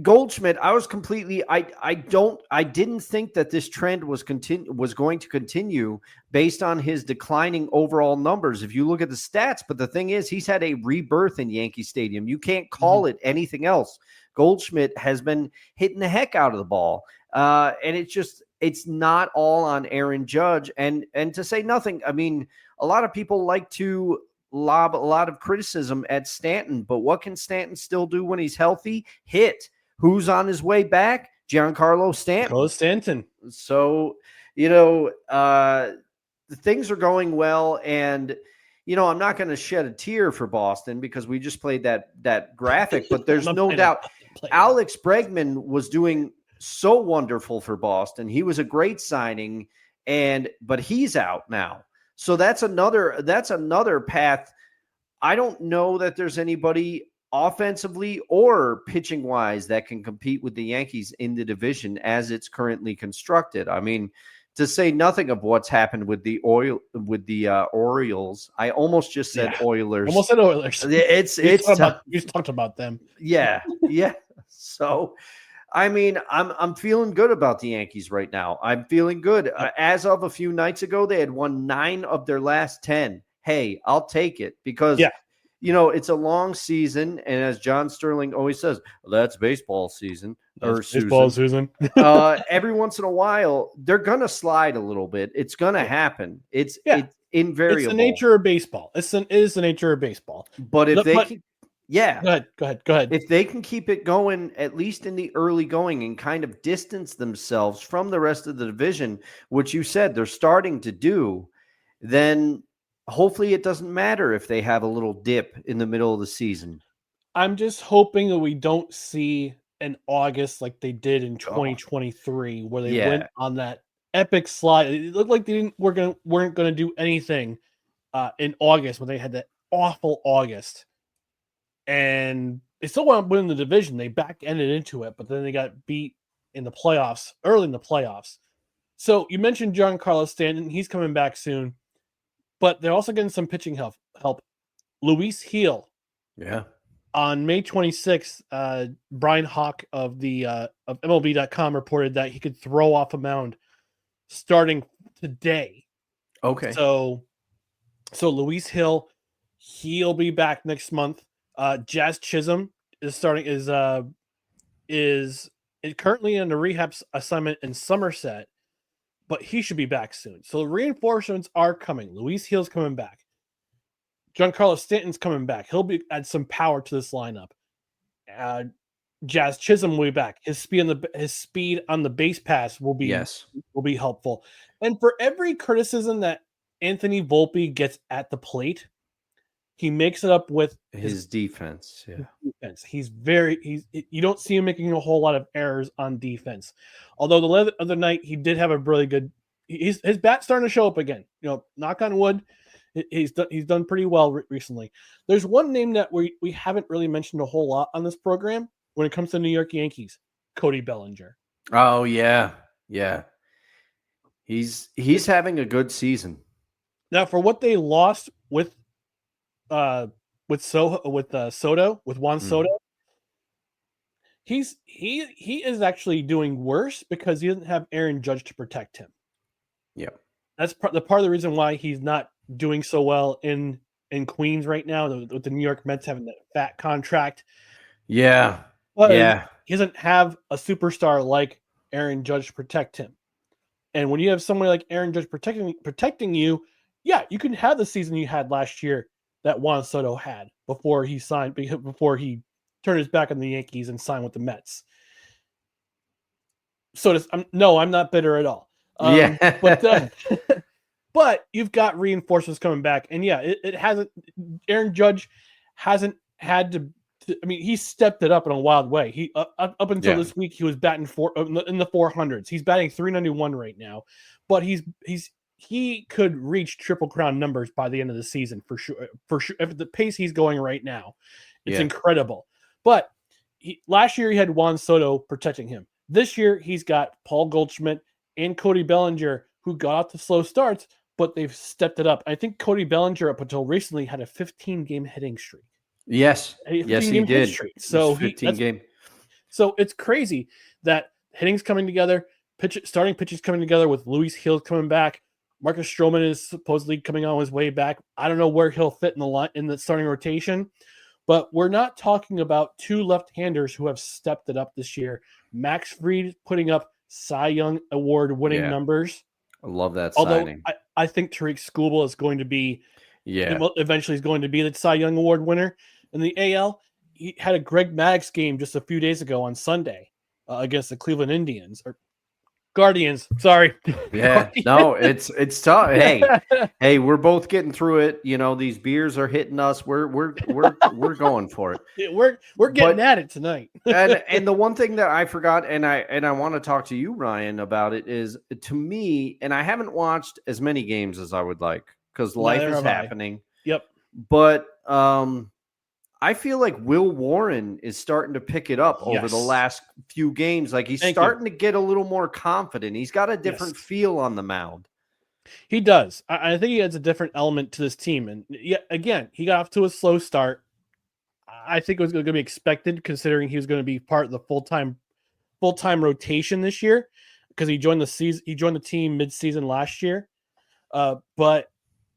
Goldschmidt, I was completely I didn't think that this trend was going to continue based on his declining overall numbers if you look at the stats. But the thing is, he's had a rebirth in Yankee Stadium. You can't call it anything else. Goldschmidt has been hitting the heck out of the ball. And it's not all on Aaron Judge. And to say nothing, I mean, a lot of people like to lob a lot of criticism at Stanton, but what can Stanton still do when he's healthy? Hit. Who's on his way back? Giancarlo Stanton. So, you know, things are going well, and you know, I'm not going to shed a tear for Boston because we just played that graphic, but there's no doubt Alex Bregman was doing so wonderful for Boston. He was a great signing, but he's out now. So that's another path. I don't know that there's anybody offensively or pitching wise that can compete with the Yankees in the division as it's currently constructed. I mean, to say nothing of what's happened with the Orioles. I almost just said Oilers. Almost said Oilers. You talked about them. Yeah. So, I mean, I'm feeling good about the Yankees right now. I'm feeling good. As of a few nights ago, they had won 9 of their last 10. Hey, I'll take it because, you know, it's a long season. And as John Sterling always says, that's baseball season. Baseball season. Every once in a while, they're going to slide a little bit. It's going to happen. It's invariable. It's the nature of baseball. It is the nature of baseball. But if Yeah. Go ahead. If they can keep it going, at least in the early going, and kind of distance themselves from the rest of the division, which you said they're starting to do, then hopefully it doesn't matter if they have a little dip in the middle of the season. I'm just hoping that we don't see an August like they did in Oh, 2023, where they yeah. went on that epic slide. It looked like they weren't gonna do anything in August when they had that awful August, and they still wound up winning the division. They back ended into it, but then they got beat in the playoffs early in the playoffs. So you mentioned Giancarlo Stanton; he's coming back soon, but they're also getting some pitching help. Luis Heel. Yeah. On May 26th, Brian Hawk of MLB.com reported that he could throw off a mound starting today. Okay. So Luis Hill, he'll be back next month. Jazz Chisholm is currently in a rehab assignment in Somerset, but he should be back soon. So the reinforcements are coming. Luis Hill's coming back. Giancarlo Stanton's coming back. He'll add some power to this lineup. Jazz Chisholm will be back. His speed on the base pass will be helpful. And for every criticism that Anthony Volpe gets at the plate, he makes it up with his defense. Yeah. His defense. You don't see him making a whole lot of errors on defense. Although the other night he did have a really good. His bat's starting to show up again. Knock on wood. He's done pretty well recently. There's one name that we haven't really mentioned a whole lot on this program when it comes to New York Yankees, Cody Bellinger. Oh yeah. He's having a good season. Now for what they lost with Juan Soto, he is actually doing worse because he doesn't have Aaron Judge to protect him. Yep. That's part of the reason why he's not doing so well in Queens right now, with the New York Mets having that fat contract. Yeah. But he doesn't have a superstar like Aaron Judge to protect him. And when you have somebody like Aaron Judge protecting you, yeah, you can have the season you had last year that Juan Soto had before he turned his back on the Yankees and signed with the Mets. So I'm not bitter at all. But you've got reinforcements coming back, and yeah, it hasn't. Aaron Judge hasn't had to. I mean, he stepped it up in a wild way. He up until this week, he was batting in the 400s. He's batting 391 right now, but he could reach Triple Crown numbers by the end of the season for sure. For sure, at the pace he's going right now, it's incredible. But last year he had Juan Soto protecting him. This year he's got Paul Goldschmidt and Cody Bellinger, who got out to slow starts, but they've stepped it up. I think Cody Bellinger, up until recently, had a 15-game hitting streak. Yes, he did. So 15-game. So it's crazy that hitting's coming together, starting pitching's coming together with Luis Hill coming back. Marcus Stroman is supposedly coming on his way back. I don't know where he'll fit in the starting rotation, but we're not talking about two left-handers who have stepped it up this year. Max Fried putting up Cy Young Award-winning numbers. I love that signing. I think Tariq Skubal is going to be, eventually is going to be the Cy Young Award winner. In the AL, he had a Greg Maddux game just a few days ago on Sunday against the Cleveland Indians or Guardians. Sorry. Yeah, no, it's tough. Hey, we're both getting through it. These beers are hitting us. We're going for it. We're getting at it tonight. and the one thing that I forgot, and I want to talk to you, Ryan, about it is, to me, and I haven't watched as many games as I would like because life is happening. Yep. But I feel like Will Warren is starting to pick it up over the last few games. Like he's starting to get a little more confident. He's got a different feel on the mound. He does. I think he adds a different element to this team. And again, he got off to a slow start. I think it was going to be expected, considering he was going to be part of the full-time rotation this year, because he joined the team mid-season last year. But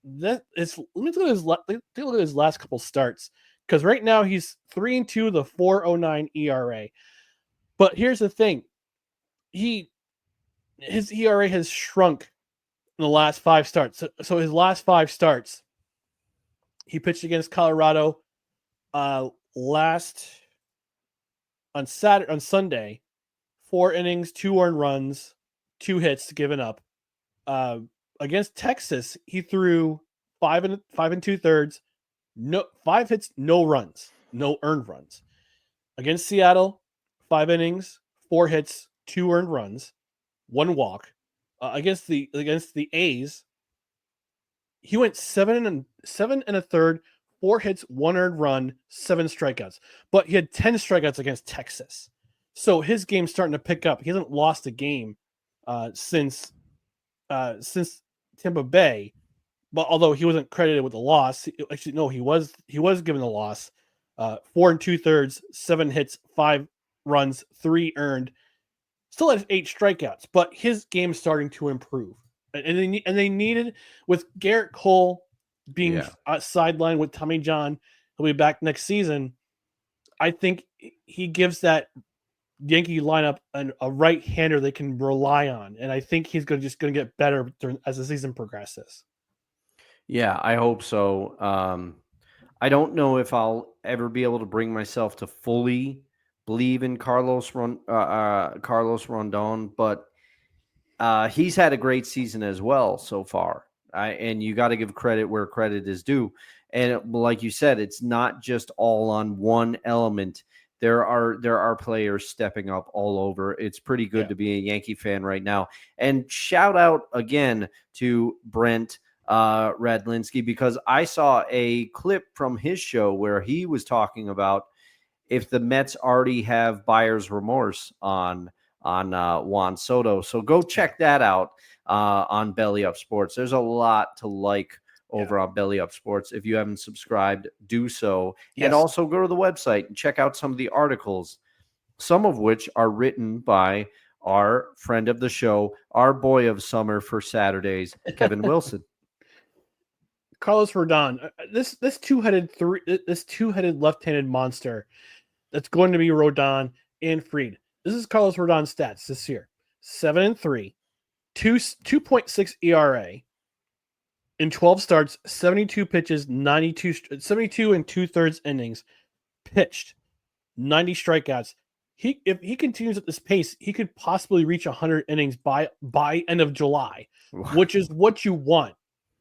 let me look at his last couple starts. Because right now he's 3-2, the 4.09 ERA. But here's the thing. His ERA has shrunk in the last 5 starts. So his last 5 starts, he pitched against Colorado, on Sunday, 4 innings, 2 earned runs, 2 hits given up. Against Texas, he threw 5 2/3, 5 hits, no runs, no earned runs. Against Seattle, 5 innings, 4 hits, 2 earned runs, 1 walk. Against the A's, he went 7 1/3, 4 hits, 1 earned run, 7 strikeouts. But he had 10 strikeouts against Texas. So his game's starting to pick up. He hasn't lost a game since Tampa Bay. But although he wasn't credited with the loss, actually no, he was given the loss. 4 2/3, 7 hits, 5 runs, 3 earned. Still has 8 strikeouts, but his game's starting to improve. And they needed, with Garrett Cole being sidelined with Tommy John, he'll be back next season. I think he gives that Yankee lineup a right-hander they can rely on, and I think he's going to get better as the season progresses. Yeah, I hope so. I don't know if I'll ever be able to bring myself to fully believe in Carlos Rondon, but he's had a great season as well so far. And you got to give credit where credit is due. And like you said, it's not just all on one element. There are players stepping up all over. It's pretty good to be a Yankee fan right now. And shout out again to Brent Radlinsky, because I saw a clip from his show where he was talking about if the Mets already have buyer's remorse on Juan Soto. So go check that out on Belly Up Sports. There's a lot to like over on Belly Up Sports. If you haven't subscribed, do so. Yes. And also go to the website and check out some of the articles, some of which are written by our friend of the show, our boy of summer for Saturdays, Kevin Wilson. Carlos Rodon, this two-headed left-handed monster that's going to be Rodon and Fried. This is Carlos Rodon's stats this year: 7-3, 2.6 ERA in 12 starts, 72 pitches, 72 2/3 innings pitched, 90 strikeouts. If he continues at this pace, he could possibly reach 100 innings by end of July, which is what you want,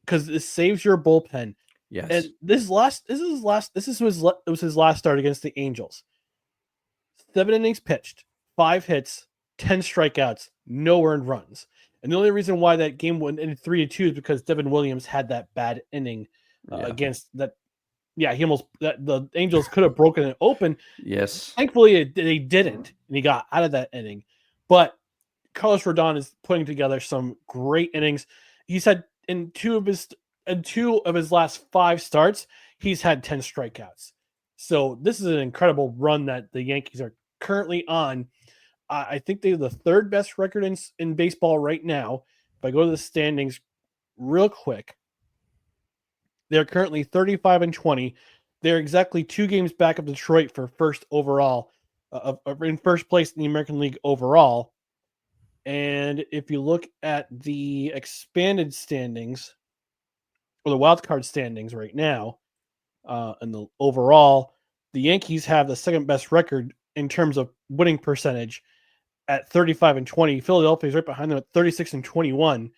because it saves your bullpen. Yes. And this was his last start against the Angels. 7 innings pitched, 5 hits, 10 strikeouts, no earned runs. And the only reason why that game went in 3-2 is because Devin Williams had that bad inning against that. Yeah, the Angels could have broken it open. Yes. Thankfully, they didn't, and he got out of that inning. But Carlos Rodon is putting together some great innings. He's had in two of his last 5 starts, he's had 10 strikeouts. So this is an incredible run that the Yankees are currently on. I think they have the 3rd best record in baseball right now. If I go to the standings real quick, they're currently 35-20. They're exactly 2 games back of Detroit for first overall, in first place in the American League overall. And if you look at the expanded standings, or the wild card standings right now, and the overall, the Yankees have the 2nd best record in terms of winning percentage at 35-20. Philadelphia is right behind them at 36-21,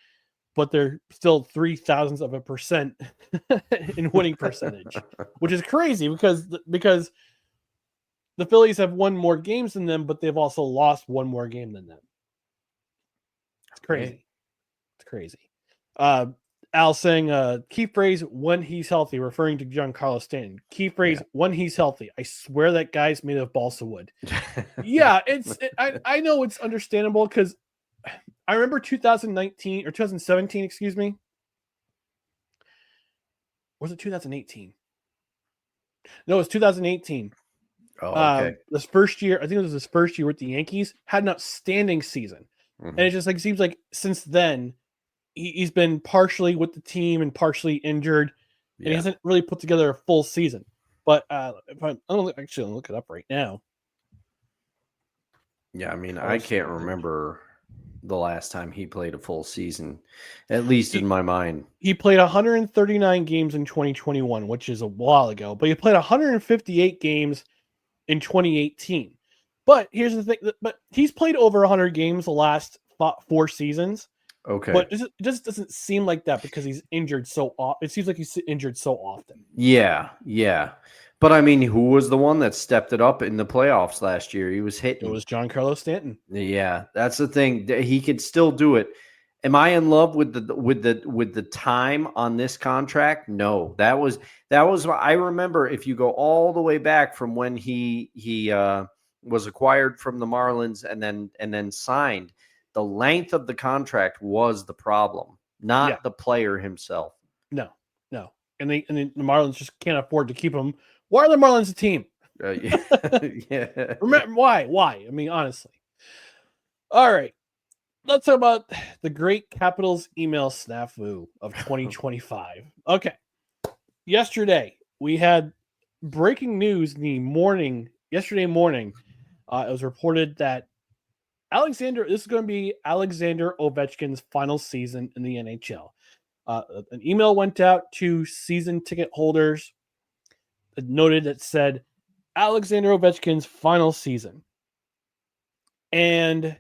but they're still 0.003% in winning percentage, which is crazy because the Phillies have won more games than them, but they've also lost 1 more game than them. It's crazy. It's crazy. Al saying, key phrase, when he's healthy, referring to Giancarlo Stanton. Key phrase, when he's healthy. I swear that guy's made of balsa wood. Yeah, I know it's understandable, because I remember 2019 or 2017, excuse me. Or was it 2018? No, it was 2018. Oh, okay. This first year, I think it was his first year with the Yankees, had an outstanding season. Mm-hmm. And it just seems like since then, he's been partially with the team and partially injured, and he hasn't really put together a full season. But I'm look it up right now. Yeah, I mean, I can't remember the last time he played a full season, at least in my mind. He played 139 games in 2021, which is a while ago, but he played 158 games in 2018. But here's the thing, but he's played over 100 games the last 4 seasons. Okay. But it just doesn't seem like that because he's injured so often. It seems like he's injured so often. Yeah. But I mean, who was the one that stepped it up in the playoffs last year? He was hitting. It was Giancarlo Stanton. Yeah, that's the thing. He could still do it. Am I in love with the time on this contract? No. That was I remember, if you go all the way back from when he was acquired from the Marlins and then signed, the length of the contract was the problem, not the player himself. No. And the Marlins just can't afford to keep him. Why are the Marlins a team? Yeah. Remember why? Why? I mean, honestly. All right. Let's talk about the great Capitals email snafu of 2025. Okay. Yesterday, we had breaking news yesterday morning. It was reported that this is going to be Alexander Ovechkin's final season in the NHL. An email went out to season ticket holders. It noted that said Alexander Ovechkin's final season. And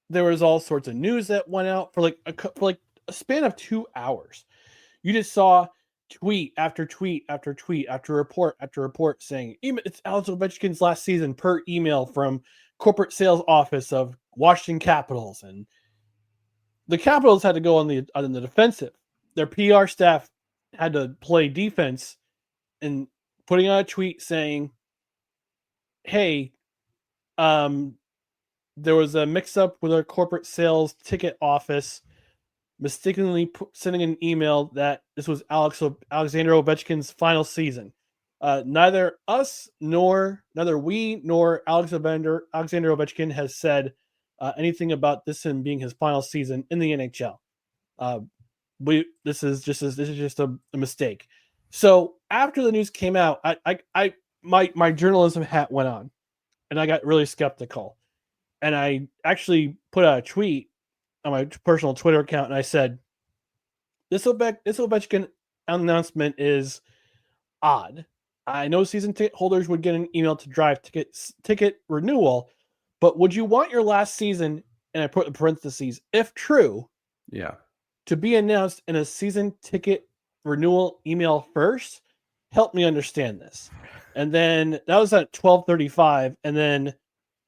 there was all sorts of news that went out for a span of 2 hours. You just saw tweet after tweet after tweet after report after report saying it's Alex Ovechkin's last season per email from corporate sales office of Washington Capitals, and the Capitals had to go on the defensive. Their PR staff had to play defense and putting out a tweet saying, "Hey, there was a mix-up with our corporate sales ticket office, mistakenly sending an email that this was Alexander Ovechkin's final season. Neither we nor Alexander Ovechkin has said anything about this him being his final season in the NHL. This is just a mistake." So after the news came out, my journalism hat went on, and I got really skeptical. And I actually put out a tweet on my personal Twitter account, and I said, this Ovechkin announcement is odd. I know season ticket holders would get an email to drive ticket renewal, but would you want your last season, and I put in parentheses, if true, to be announced in a season ticket renewal email first? Help me understand this. And then that was at 12:35, and then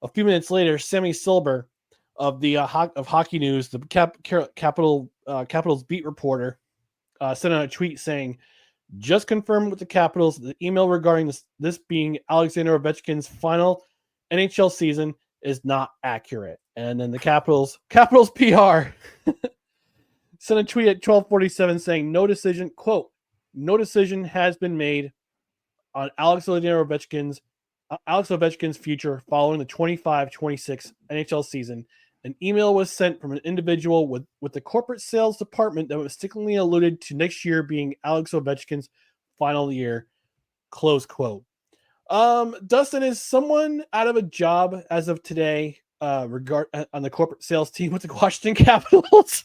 a few minutes later, Sammy Silber of the of Hockey News, the Capitals beat reporter, sent out a tweet saying, "Just confirmed with the Capitals, the email regarding this being Alexander Ovechkin's final NHL season is not accurate." And then the Capitals PR sent a tweet at 12:47 saying, "No decision," quote, "no decision has been made on Alex Ovechkin's future following the 25-26 NHL season. An email was sent from an individual with the corporate sales department that mistakenly alluded to next year being Alex Ovechkin's final year," close quote. Dustin, is someone out of a job as of today on the corporate sales team with the Washington Capitals?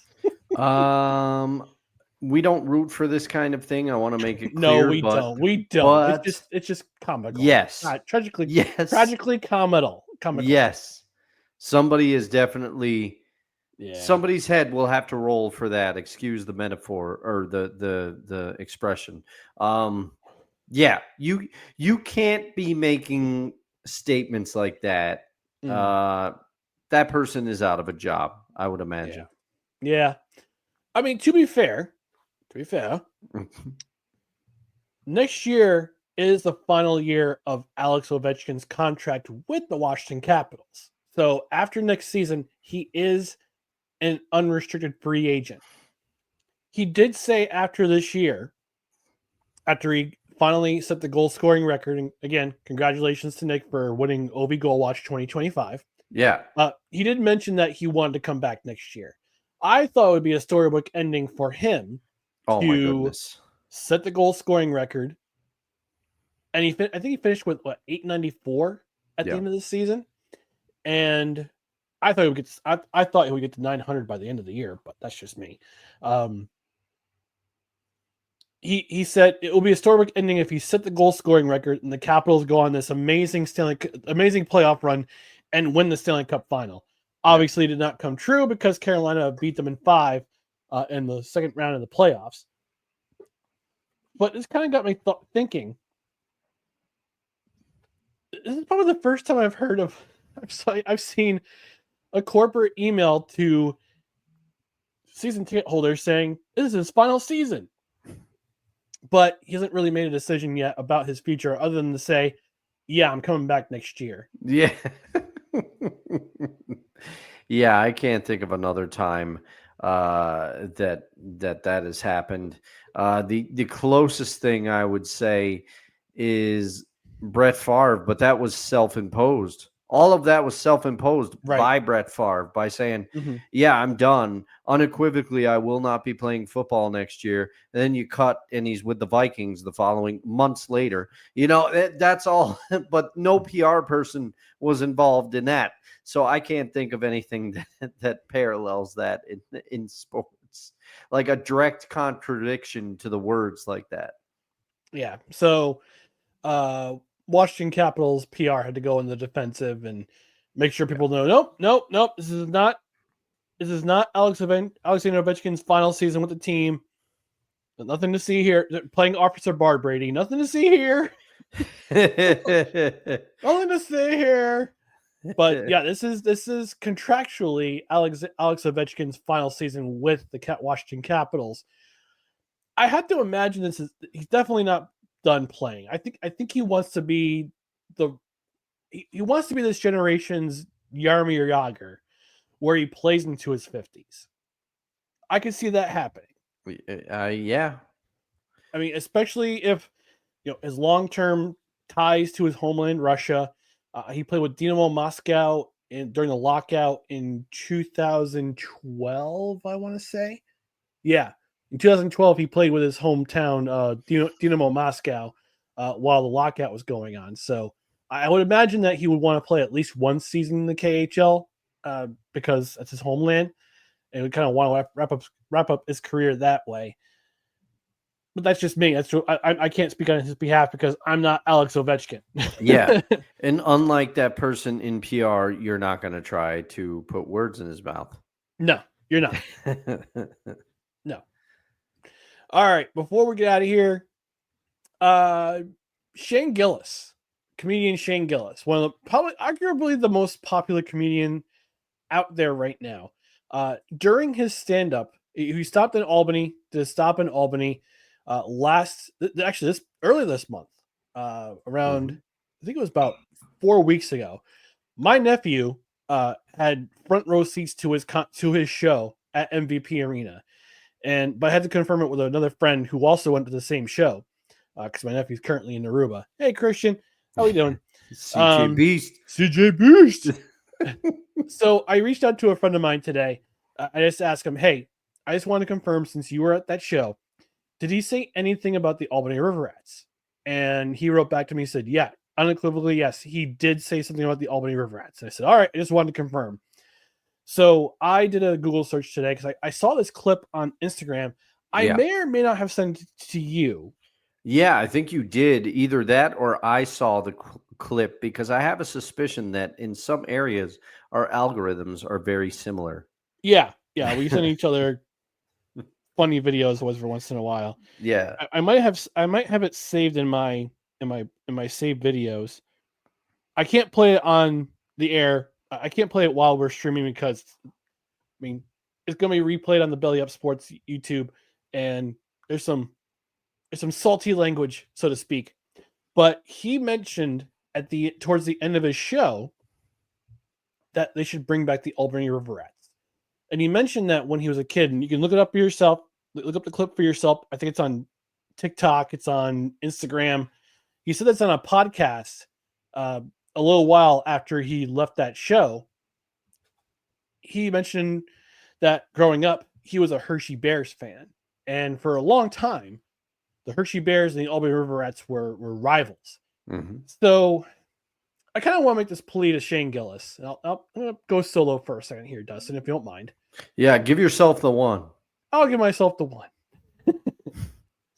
We don't root for this kind of thing. I want to make it No, clear. we don't. We don't. It's just comical. Yes. Tragically comical. Yes. Somebody is definitely somebody's head will have to roll for that. Excuse the metaphor or the expression. You can't be making statements like that. That person is out of a job, I would imagine. Yeah. I mean, to be fair, next year is the final year of Alex Ovechkin's contract with the Washington Capitals. So after next season, he is an unrestricted free agent. He did say after this year, after he finally set the goal scoring record, and again, congratulations to Nick for winning Ovi Goal Watch 2025. Yeah. He did mention that he wanted to come back next year. I thought it would be a storybook ending for him to set the goal scoring record. And I think he finished with 894 at the end of the season. And I thought he would get. I thought he would get to 900 by the end of the year, but that's just me. He said it will be a storybook ending if he set the goal scoring record and the Capitals go on this amazing playoff run and win the Stanley Cup final. Obviously, it did not come true because Carolina beat them in 5 in the second round of the playoffs. But this kind of got me thinking. This is probably the first time I've heard of. I've seen a corporate email to season ticket holders saying this is his final season. But he hasn't really made a decision yet about his future other than to say, yeah, I'm coming back next year. Yeah. Yeah, I can't think of another time that has happened. The closest thing I would say is Brett Favre, but that was self-imposed. All of that was self-imposed by Brett Favre by saying, yeah, I'm done. Unequivocally, I will not be playing football next year. And then you cut and he's with the Vikings the following months later. That's all. But no PR person was involved in that. So I can't think of anything that parallels that in sports, like a direct contradiction to the words like that. Yeah. So Washington Capitals PR had to go in the defensive and make sure people know, nope. This is not Alexander Ovechkin's final season with the team. Nothing to see here. Playing Officer Bar Brady. Nothing to see here. Nothing to see here. But yeah, this is contractually Alex Ovechkin's final season with the Washington Capitals. I have to imagine he's definitely not done playing. I think he wants to be he wants to be this generation's Jaromir Jagr, where he plays into his 50s. I can see that happening. Yeah. I mean, especially if his long-term ties to his homeland, Russia. He played with Dynamo Moscow during the lockout in 2012, I want to say. Yeah. In 2012, he played with his hometown, Dynamo Moscow, while the lockout was going on. So I would imagine that he would want to play at least one season in the KHL because that's his homeland, and would kind of want to wrap up his career that way. But that's just me. That's true. I can't speak on his behalf because I'm not Alex Ovechkin. Yeah. And unlike that person in PR, you're not going to try to put words in his mouth. No, you're not. No. All right. Before we get out of here, Shane Gillis, comedian Shane Gillis, one of the arguably the most popular comedian out there right now. During his stand-up, he stopped in Albany, did a stop in Albany early this month, around, I think it was about 4 weeks ago. My nephew had front row seats to his show at MVP Arena, but I had to confirm it with another friend who also went to the same show because my nephew's currently in Aruba. Hey, Christian, how are you doing? CJ Beast. CJ Beast. So I reached out to a friend of mine today. I just asked him, hey, I just want to confirm, since you were at that show, did he say anything about the Albany River Rats? And he wrote back to me and said, yeah, unequivocally, yes, he did say something about the Albany River Rats. And I said, all right, I just wanted to confirm. So I did a Google search today because I saw this clip on Instagram. I may or may not have sent it to you. Yeah, I think you did. Either that or I saw the clip, because I have a suspicion that in some areas our algorithms are very similar. Yeah. We send each other funny videos once in a while. Yeah. I might have it saved in my saved videos. I can't play it on the air. I can't play it while we're streaming because it's going to be replayed on the Belly Up Sports YouTube, and there's some salty language, so to speak. But he mentioned towards the end of his show that they should bring back the Albany River Rats. And he mentioned that when he was a kid, and you can look it up for yourself, look up the clip for yourself. I think it's on TikTok, it's on Instagram. He said that's on a podcast a little while after he left that show. He mentioned that growing up, he was a Hershey Bears fan. And for a long time, the Hershey Bears and the Albany River Rats were rivals. Mm-hmm. So I kind of want to make this plea to Shane Gillis. I'm going to go solo for a second here, Dustin, if you don't mind. Yeah, give yourself the one. I'll give myself the one.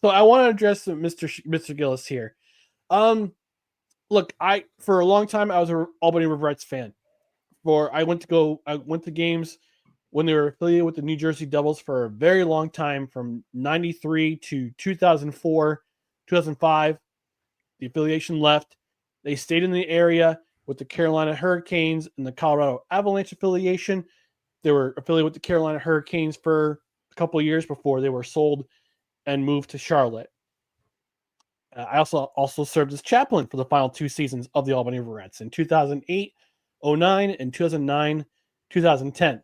So I want to address Mr. Gillis here. Look, for a long time I was an Albany Riverettes fan. I went to games when they were affiliated with the New Jersey Devils for a very long time, from 93 to 2004, 2005. The affiliation left. They stayed in the area with the Carolina Hurricanes and the Colorado Avalanche affiliation. They were affiliated with the Carolina Hurricanes for a couple of years before they were sold and moved to Charlotte. I also served as chaplain for the final 2 seasons of the Albany Riverettes in 2008, 09, and 2009, 2010.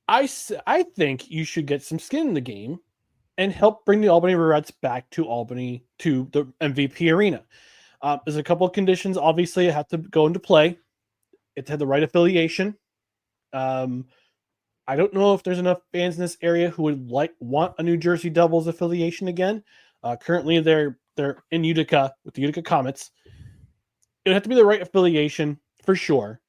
I think you should get some skin in the game and help bring the Albany Riverettes back to Albany, to the MVP arena. There's a couple of conditions. Obviously, it have to go into play. It had the right affiliation. I don't know if there's enough fans in this area who would want a New Jersey Devils affiliation again. Currently, they're in Utica with the Utica Comets. It would have to be the right affiliation for sure,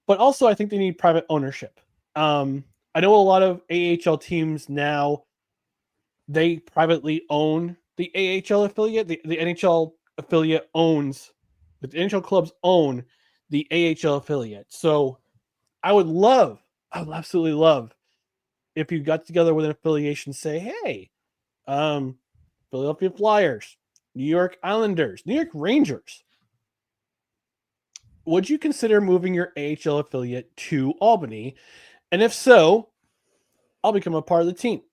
but also I think they need private ownership. I know a lot of AHL teams now, they privately own the AHL affiliate. The NHL affiliate owns, the NHL clubs own the AHL affiliate. So I would absolutely love if you got together with an affiliation, say, hey, Philadelphia Flyers, New York Islanders, New York Rangers, would you consider moving your AHL affiliate to Albany? And if so, I'll become a part of the team.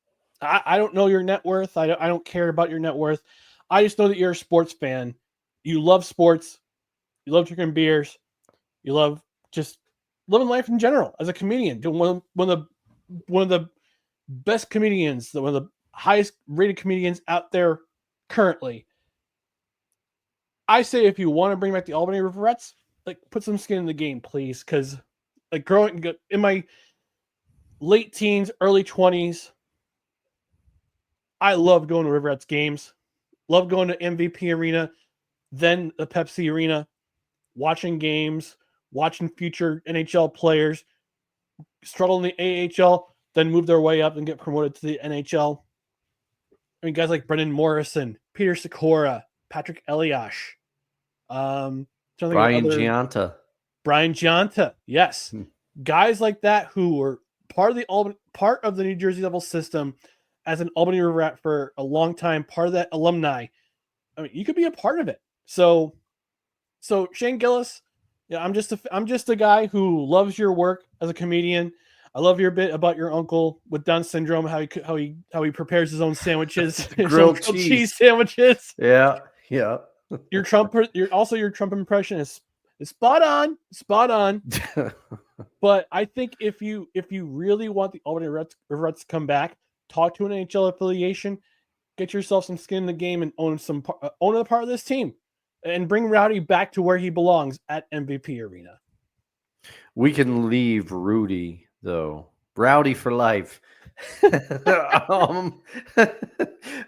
I don't know your net worth. I don't care about your net worth. I just know that you're a sports fan. You love sports. You love drinking beers. You love just living life in general as a comedian. One of the best comedians, one of the highest rated comedians out there currently. I say if you want to bring back the Albany Riverettes, like, put some skin in the game, please. Because like growing in my late teens, early 20s, I loved going to Riverettes games. Loved going to MVP Arena, then the Pepsi Arena, watching games, watching future NHL players struggle in the AHL, then move their way up and get promoted to the NHL. I mean, guys like Brendan Morrison, Peter Sikora, Patrick Eliash, Brian Gianta. Brian Gianta, yes. Guys like that who were part of the New Jersey Devils system as an Albany Riverette for a long time, part of that alumni. I mean, you could be a part of it. So Shane Gillis, yeah, I'm just a guy who loves your work as a comedian. I love your bit about your uncle with Down syndrome, how he prepares his own sandwiches, grilled cheese sandwiches. Yeah. Your Trump impression is spot on. But I think if you really want the Albany Riverettes to come back, talk to an NHL affiliation, get yourself some skin in the game, and own a part of this team, and bring Rowdy back to where he belongs at MVP Arena. We can leave Rudy though. Rowdy for life.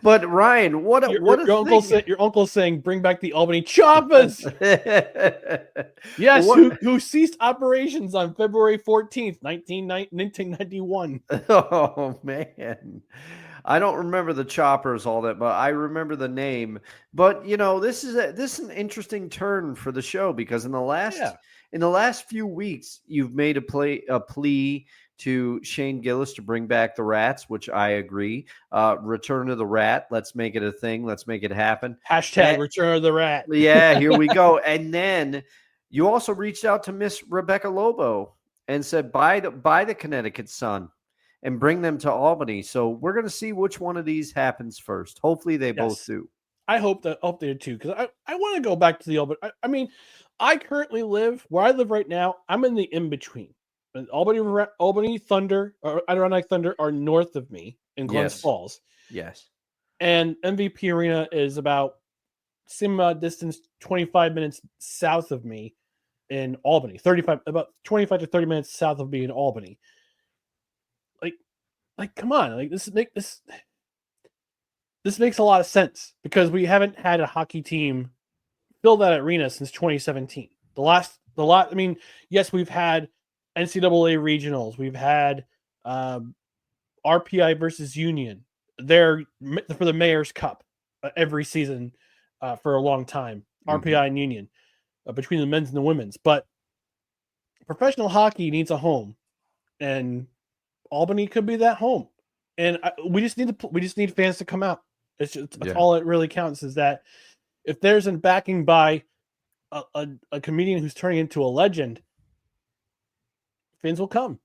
But Ryan, your uncle's saying bring back the Albany Choppers. Yes, who ceased operations on February 14th, 1991. Oh man. I don't remember the Choppers all that, but I remember the name. But this is an interesting turn for the show, because in the last few weeks, you've made a plea to Shane Gillis to bring back the Rats, which I agree. Return of the Rat. Let's make it a thing. Let's make it happen. Hashtag Return of the Rat. Yeah, here we go. And then you also reached out to Miss Rebecca Lobo and said, buy the Connecticut Sun and bring them to Albany. So we're going to see which one of these happens first. Hopefully they both do. I hope they do too, because I want to go back to the Albany. I mean, I currently live where I live right now. I'm in the in-between. Albany Thunder or Adirondack Thunder are north of me in Glens Falls. Yes. And MVP Arena is about same amount of distance, 25 minutes south of me in Albany. About 25 to 30 minutes south of me in Albany. Like, come on. This makes a lot of sense, because we haven't had a hockey team fill that arena since 2017. I mean, yes, we've had NCAA regionals, we've had RPI versus Union. They're for the Mayor's Cup every season for a long time. RPI and Union between the men's and the women's, but professional hockey needs a home, and Albany could be that home. And we just need fans to come out. That's all it really counts, is that if there's a backing by a comedian who's turning into a legend, fans will come.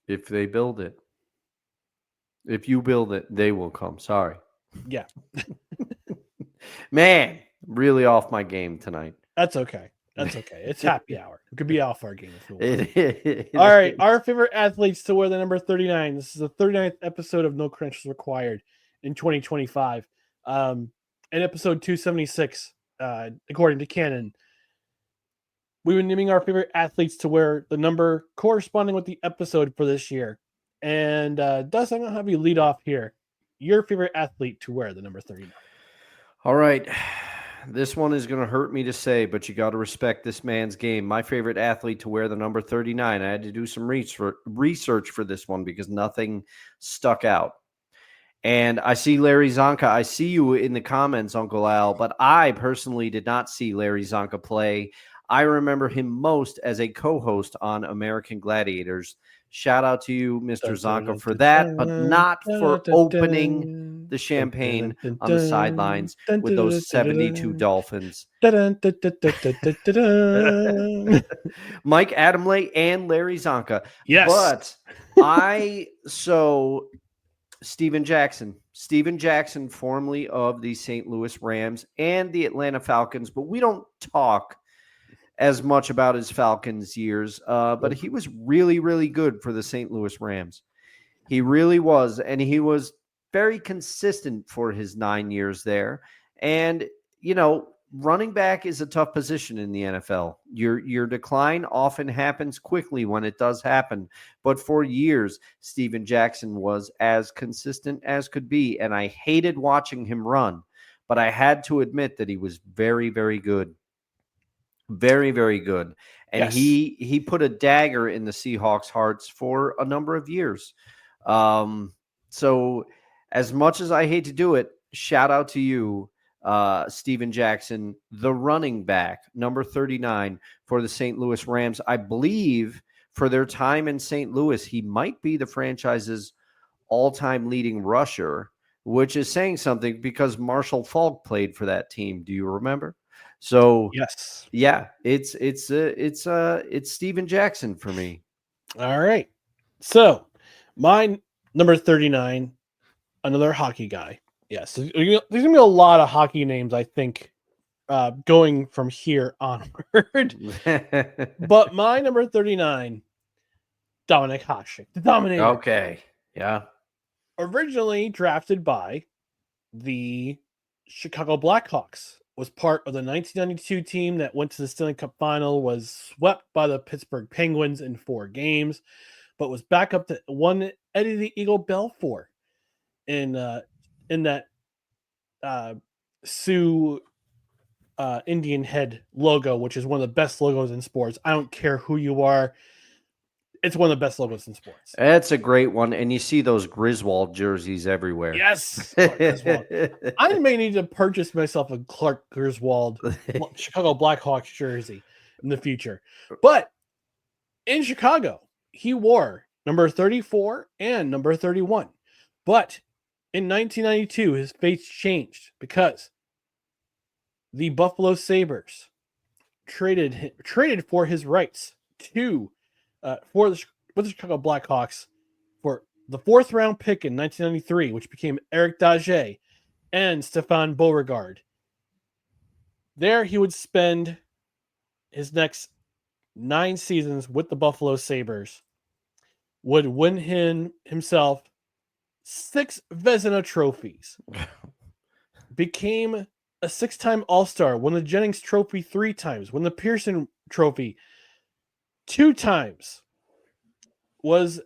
If they build it. If you build it, they will come. Sorry. Yeah. Man, really off my game tonight. That's okay. It's happy hour. It could be off our game if you want. It All right. Our favorite athletes to wear the number 39. This is the 39th episode of No Credentials Required in 2025. And episode 276, according to Canon. We've been naming our favorite athletes to wear the number corresponding with the episode for this year. And Dust, I'm going to have you lead off here. Your favorite athlete to wear the number 39. All right. This one is going to hurt me to say, but you got to respect this man's game. My favorite athlete to wear the number 39. I had to do some research for this one because nothing stuck out. And I see Larry Zonka. I see you in the comments, Uncle Al, but I personally did not see Larry Zonka play. I remember him most as a co-host on American Gladiators. Shout out to you, Mr. Zonka, for that, but not for opening the champagne on the sidelines with those 72 Dolphins. Mike Adamle and Larry Zonka. Yes. But Steven Jackson, formerly of the St. Louis Rams and the Atlanta Falcons, but we don't talk as much about his Falcons years, but he was really, really good for the St. Louis Rams. He really was, and he was very consistent for his 9 years there. And, running back is a tough position in the NFL. Your decline often happens quickly when it does happen. But for years, Steven Jackson was as consistent as could be, and I hated watching him run. But I had to admit that he was very, very good. Very, very good. And Yes. he put a dagger in the Seahawks' hearts for a number of years. So as much as I hate to do it, shout out to you, Steven Jackson, the running back, number 39 for the St. Louis Rams. I believe for their time in St. Louis, he might be the franchise's all-time leading rusher, which is saying something because Marshall Faulk played for that team. Do you remember? So yes, yeah, it's Steven Jackson for me. All right. So my number 39, another hockey guy. Yes, there's gonna be a lot of hockey names, I think, going from here onward. But my number 39, Dominic Hasek, the Dominator. Okay, yeah. Originally drafted by the Chicago Blackhawks, was part of the 1992 team that went to the Stanley Cup final, was swept by the Pittsburgh Penguins in 4 games, but was back up to one Eddie the Eagle Belfour in that Sioux Indian head logo, which is one of the best logos in sports. I don't care who you are. It's one of the best logos in sports. That's a great one. And you see those Griswold jerseys everywhere. Yes. I may need to purchase myself a Clark Griswold Chicago Blackhawks jersey in the future. But in Chicago, he wore number 34 and number 31. But in 1992, his face changed because the Buffalo Sabres traded for his rights to with the Chicago Blackhawks for the 4th round pick in 1993, which became Eric Dager and Stefan Beauregard. There he would spend his next 9 seasons with the Buffalo Sabres, would win himself 6 Vezina trophies, became a 6-time All-Star, won the Jennings Trophy 3 times, won the Pearson Trophy 2 times, was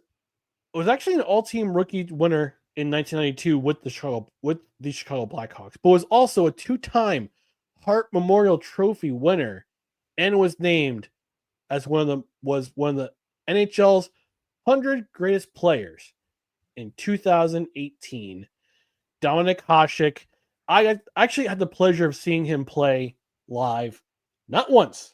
actually an all-team rookie winner in 1992 with the Chicago Blackhawks, but was also a 2-time Hart Memorial Trophy winner and was named as one of the NHL's 100 greatest players in 2018. Dominic Hasek. I actually had the pleasure of seeing him play live, not once,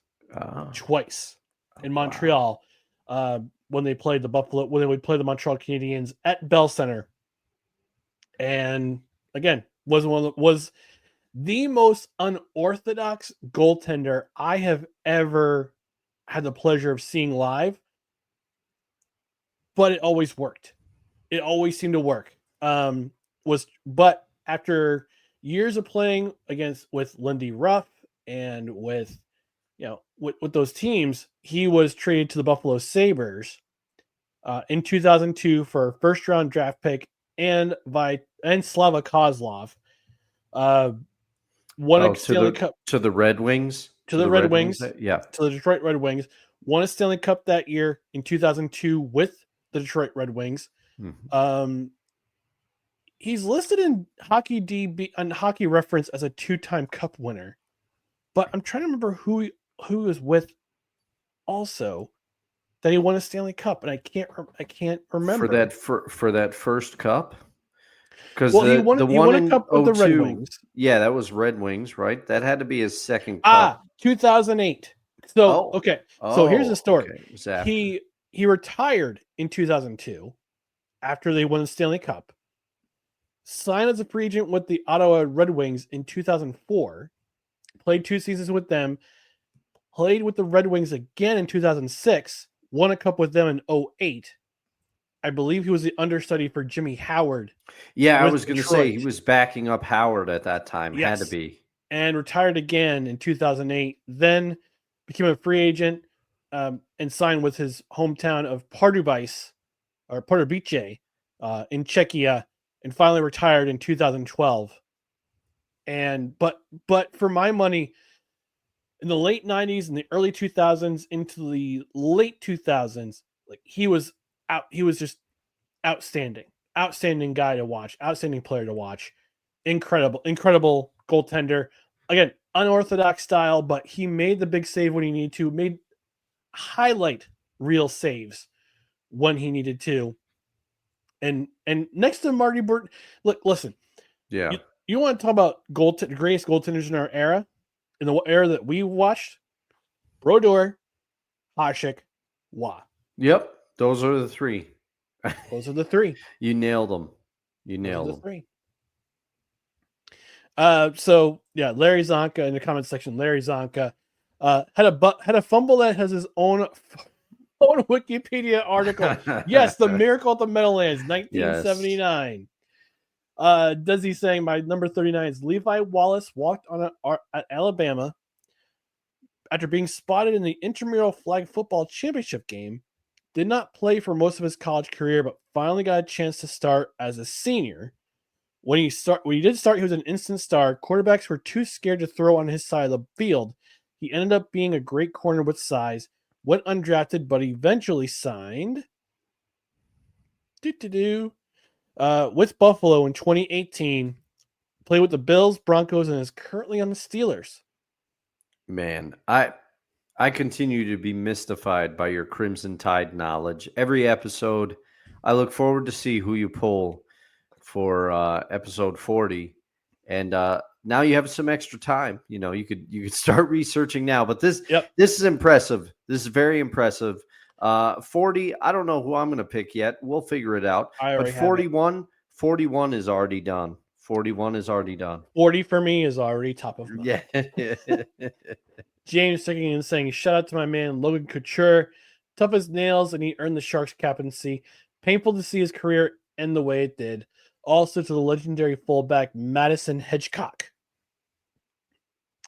twice in Montreal. When they played when they would play the Montreal Canadiens at Bell Center, and again was the most unorthodox goaltender I have ever had the pleasure of seeing live. But it always worked. It always seemed to work. But after years of playing with Lindy Ruff and with those teams, he was traded to the Buffalo Sabres in 2002 for a first round draft pick and Slava Kozlov. Won a Stanley Cup to the Red Wings. To the Red Wings. Yeah. To the Detroit Red Wings. Won a Stanley Cup that year in 2002 with the Detroit Red Wings. Mm-hmm. He's listed in Hockey DB and Hockey Reference as a 2-time Cup winner, but I'm trying to remember who he was with also that he won a Stanley Cup, and I can't remember for that first Cup. Because he won a Cup with the Red Wings. Yeah, that was Red Wings, right? That had to be his second Cup. 2008. So okay, so here's the story. Okay. He retired in 2002 after they won the Stanley Cup. Signed as a free agent with the Ottawa Red Wings in 2004. Played 2 seasons with them. Played with the Red Wings again in 2006. Won a cup with them in 2008. I believe he was the understudy for Jimmy Howard. Yeah, I was going to say he was backing up Howard at that time. Yes. Had to be. And retired again in 2008. Then became a free agent and signed with his hometown of Pardubice in Czechia, and finally retired in 2012. But for my money, in the late 90s and the early 2000s into the late 2000s, like he was just outstanding guy to watch, outstanding player to watch, incredible goaltender. Again, unorthodox style, but he made the big save when he needed to, made highlight real saves when he needed to. And next to Marty Burton, look, listen. Yeah. You want to talk about the greatest goaltenders in our era, in the era that we watched? Brodeur, Hasek, Waugh. Yep. Those are the three. Those are the three. You nailed them. The three. So yeah, Larry Zonka in the comment section. Larry Zonka had a fumble that has his own Wikipedia article. Yes, the Miracle at the Meadowlands, 1979. Yes. Does he saying my number 39 is Levi Wallace walked on at Alabama after being spotted in the intramural flag football championship game. Did not play for most of his college career, but finally got a chance to start as a senior. When he did start, he was an instant star. Quarterbacks were too scared to throw on his side of the field. He ended up being a great corner with size. Went undrafted, but eventually signed with Buffalo in 2018. Played with the Bills, Broncos, and is currently on the Steelers. Man, I continue to be mystified by your Crimson Tide knowledge. Every episode, I look forward to see who you pull for episode 40. And now you have some extra time. You know, you could start researching now. But this is impressive. This is very impressive. 40, I don't know who I'm going to pick yet. We'll figure it out. But 41 is already done. 41 is already done. 40 for me is already top of mind. Yeah. James sticking and saying, shout out to my man Logan Couture. Tough as nails, and he earned the Sharks captaincy. Painful to see his career end the way it did. Also to the legendary fullback Madison Hedgecock.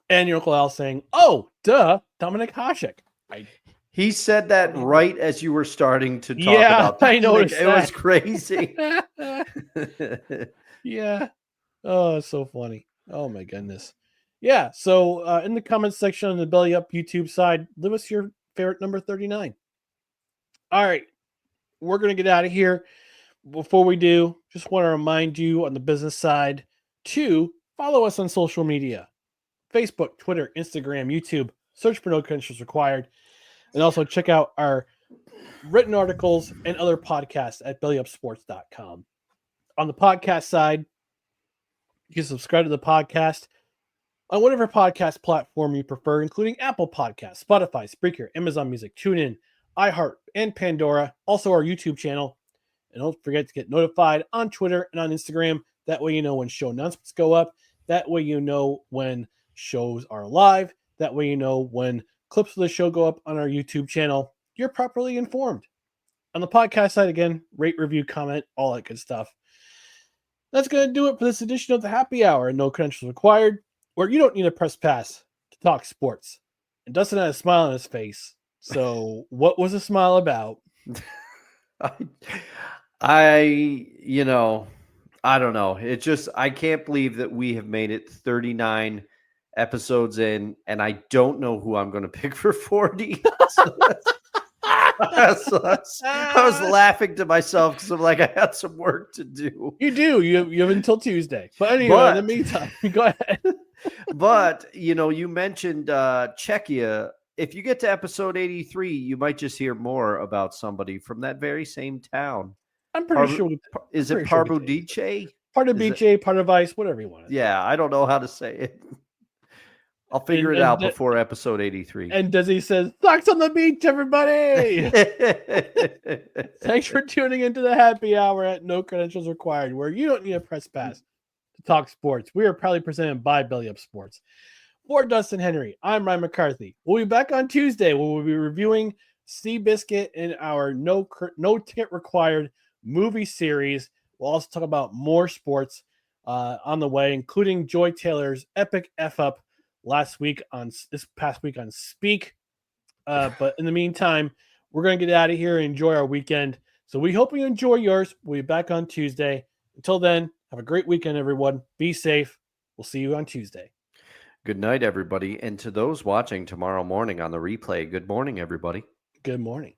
And your Uncle Al saying, oh, duh, Dominic Hasek. He said that right as you were starting to talk about that. I noticed it was crazy. Yeah. Oh, it's so funny. Oh, my goodness. Yeah, so in the comments section on the Belly Up YouTube side, leave us your favorite number 39. All right, we're going to get out of here. Before we do, just want to remind you on the business side to follow us on social media. Facebook, Twitter, Instagram, YouTube. Search for No Credentials Required. And also check out our written articles and other podcasts at bellyupsports.com. On the podcast side, you can subscribe to the podcast on whatever podcast platform you prefer, including Apple Podcasts, Spotify, Spreaker, Amazon Music, TuneIn, iHeart, and Pandora. Also our YouTube channel. And don't forget to get notified on Twitter and on Instagram. That way you know when show announcements go up. That way you know when shows are live. That way you know when clips of the show go up on our YouTube channel. You're properly informed. On the podcast side, again, rate, review, comment, all that good stuff. That's going to do it for this edition of the Happy Hour. No Credentials Required, where you don't need a press pass to talk sports. And Dustin had a smile on his face. So what was the smile about? I don't know. It just, I can't believe that we have made it 39 episodes in, and I don't know who I'm going to pick for 40. I was laughing to myself because I'm like, I had some work to do. You do. You have until Tuesday. But anyway, in the meantime, go ahead. But, you mentioned Czechia. If you get to episode 83, you might just hear more about somebody from that very same town. I'm pretty sure. Is it Pardubice? Pardubice, Pardubice, whatever you want. Yeah, I don't know how to say it. I'll figure it out before episode 83. And Desi says, "Sucks on the beach, everybody." Thanks for tuning into the Happy Hour at No Credentials Required, where you don't need a press pass to talk sports. We are proudly presented by Belly Up Sports. For Dustin Henry, I'm Ryan McCarthy. We'll be back on Tuesday where we'll be reviewing Seabiscuit in our No Ticket Required movie series. We'll also talk about more sports on the way, including Joy Taylor's epic F-up this past week on Speak. But in the meantime, we're going to get out of here and enjoy our weekend. So we hope you enjoy yours. We'll be back on Tuesday. Until then, have a great weekend, everyone. Be safe. We'll see you on Tuesday. Good night, everybody. And to those watching tomorrow morning on the replay, good morning, everybody. Good morning.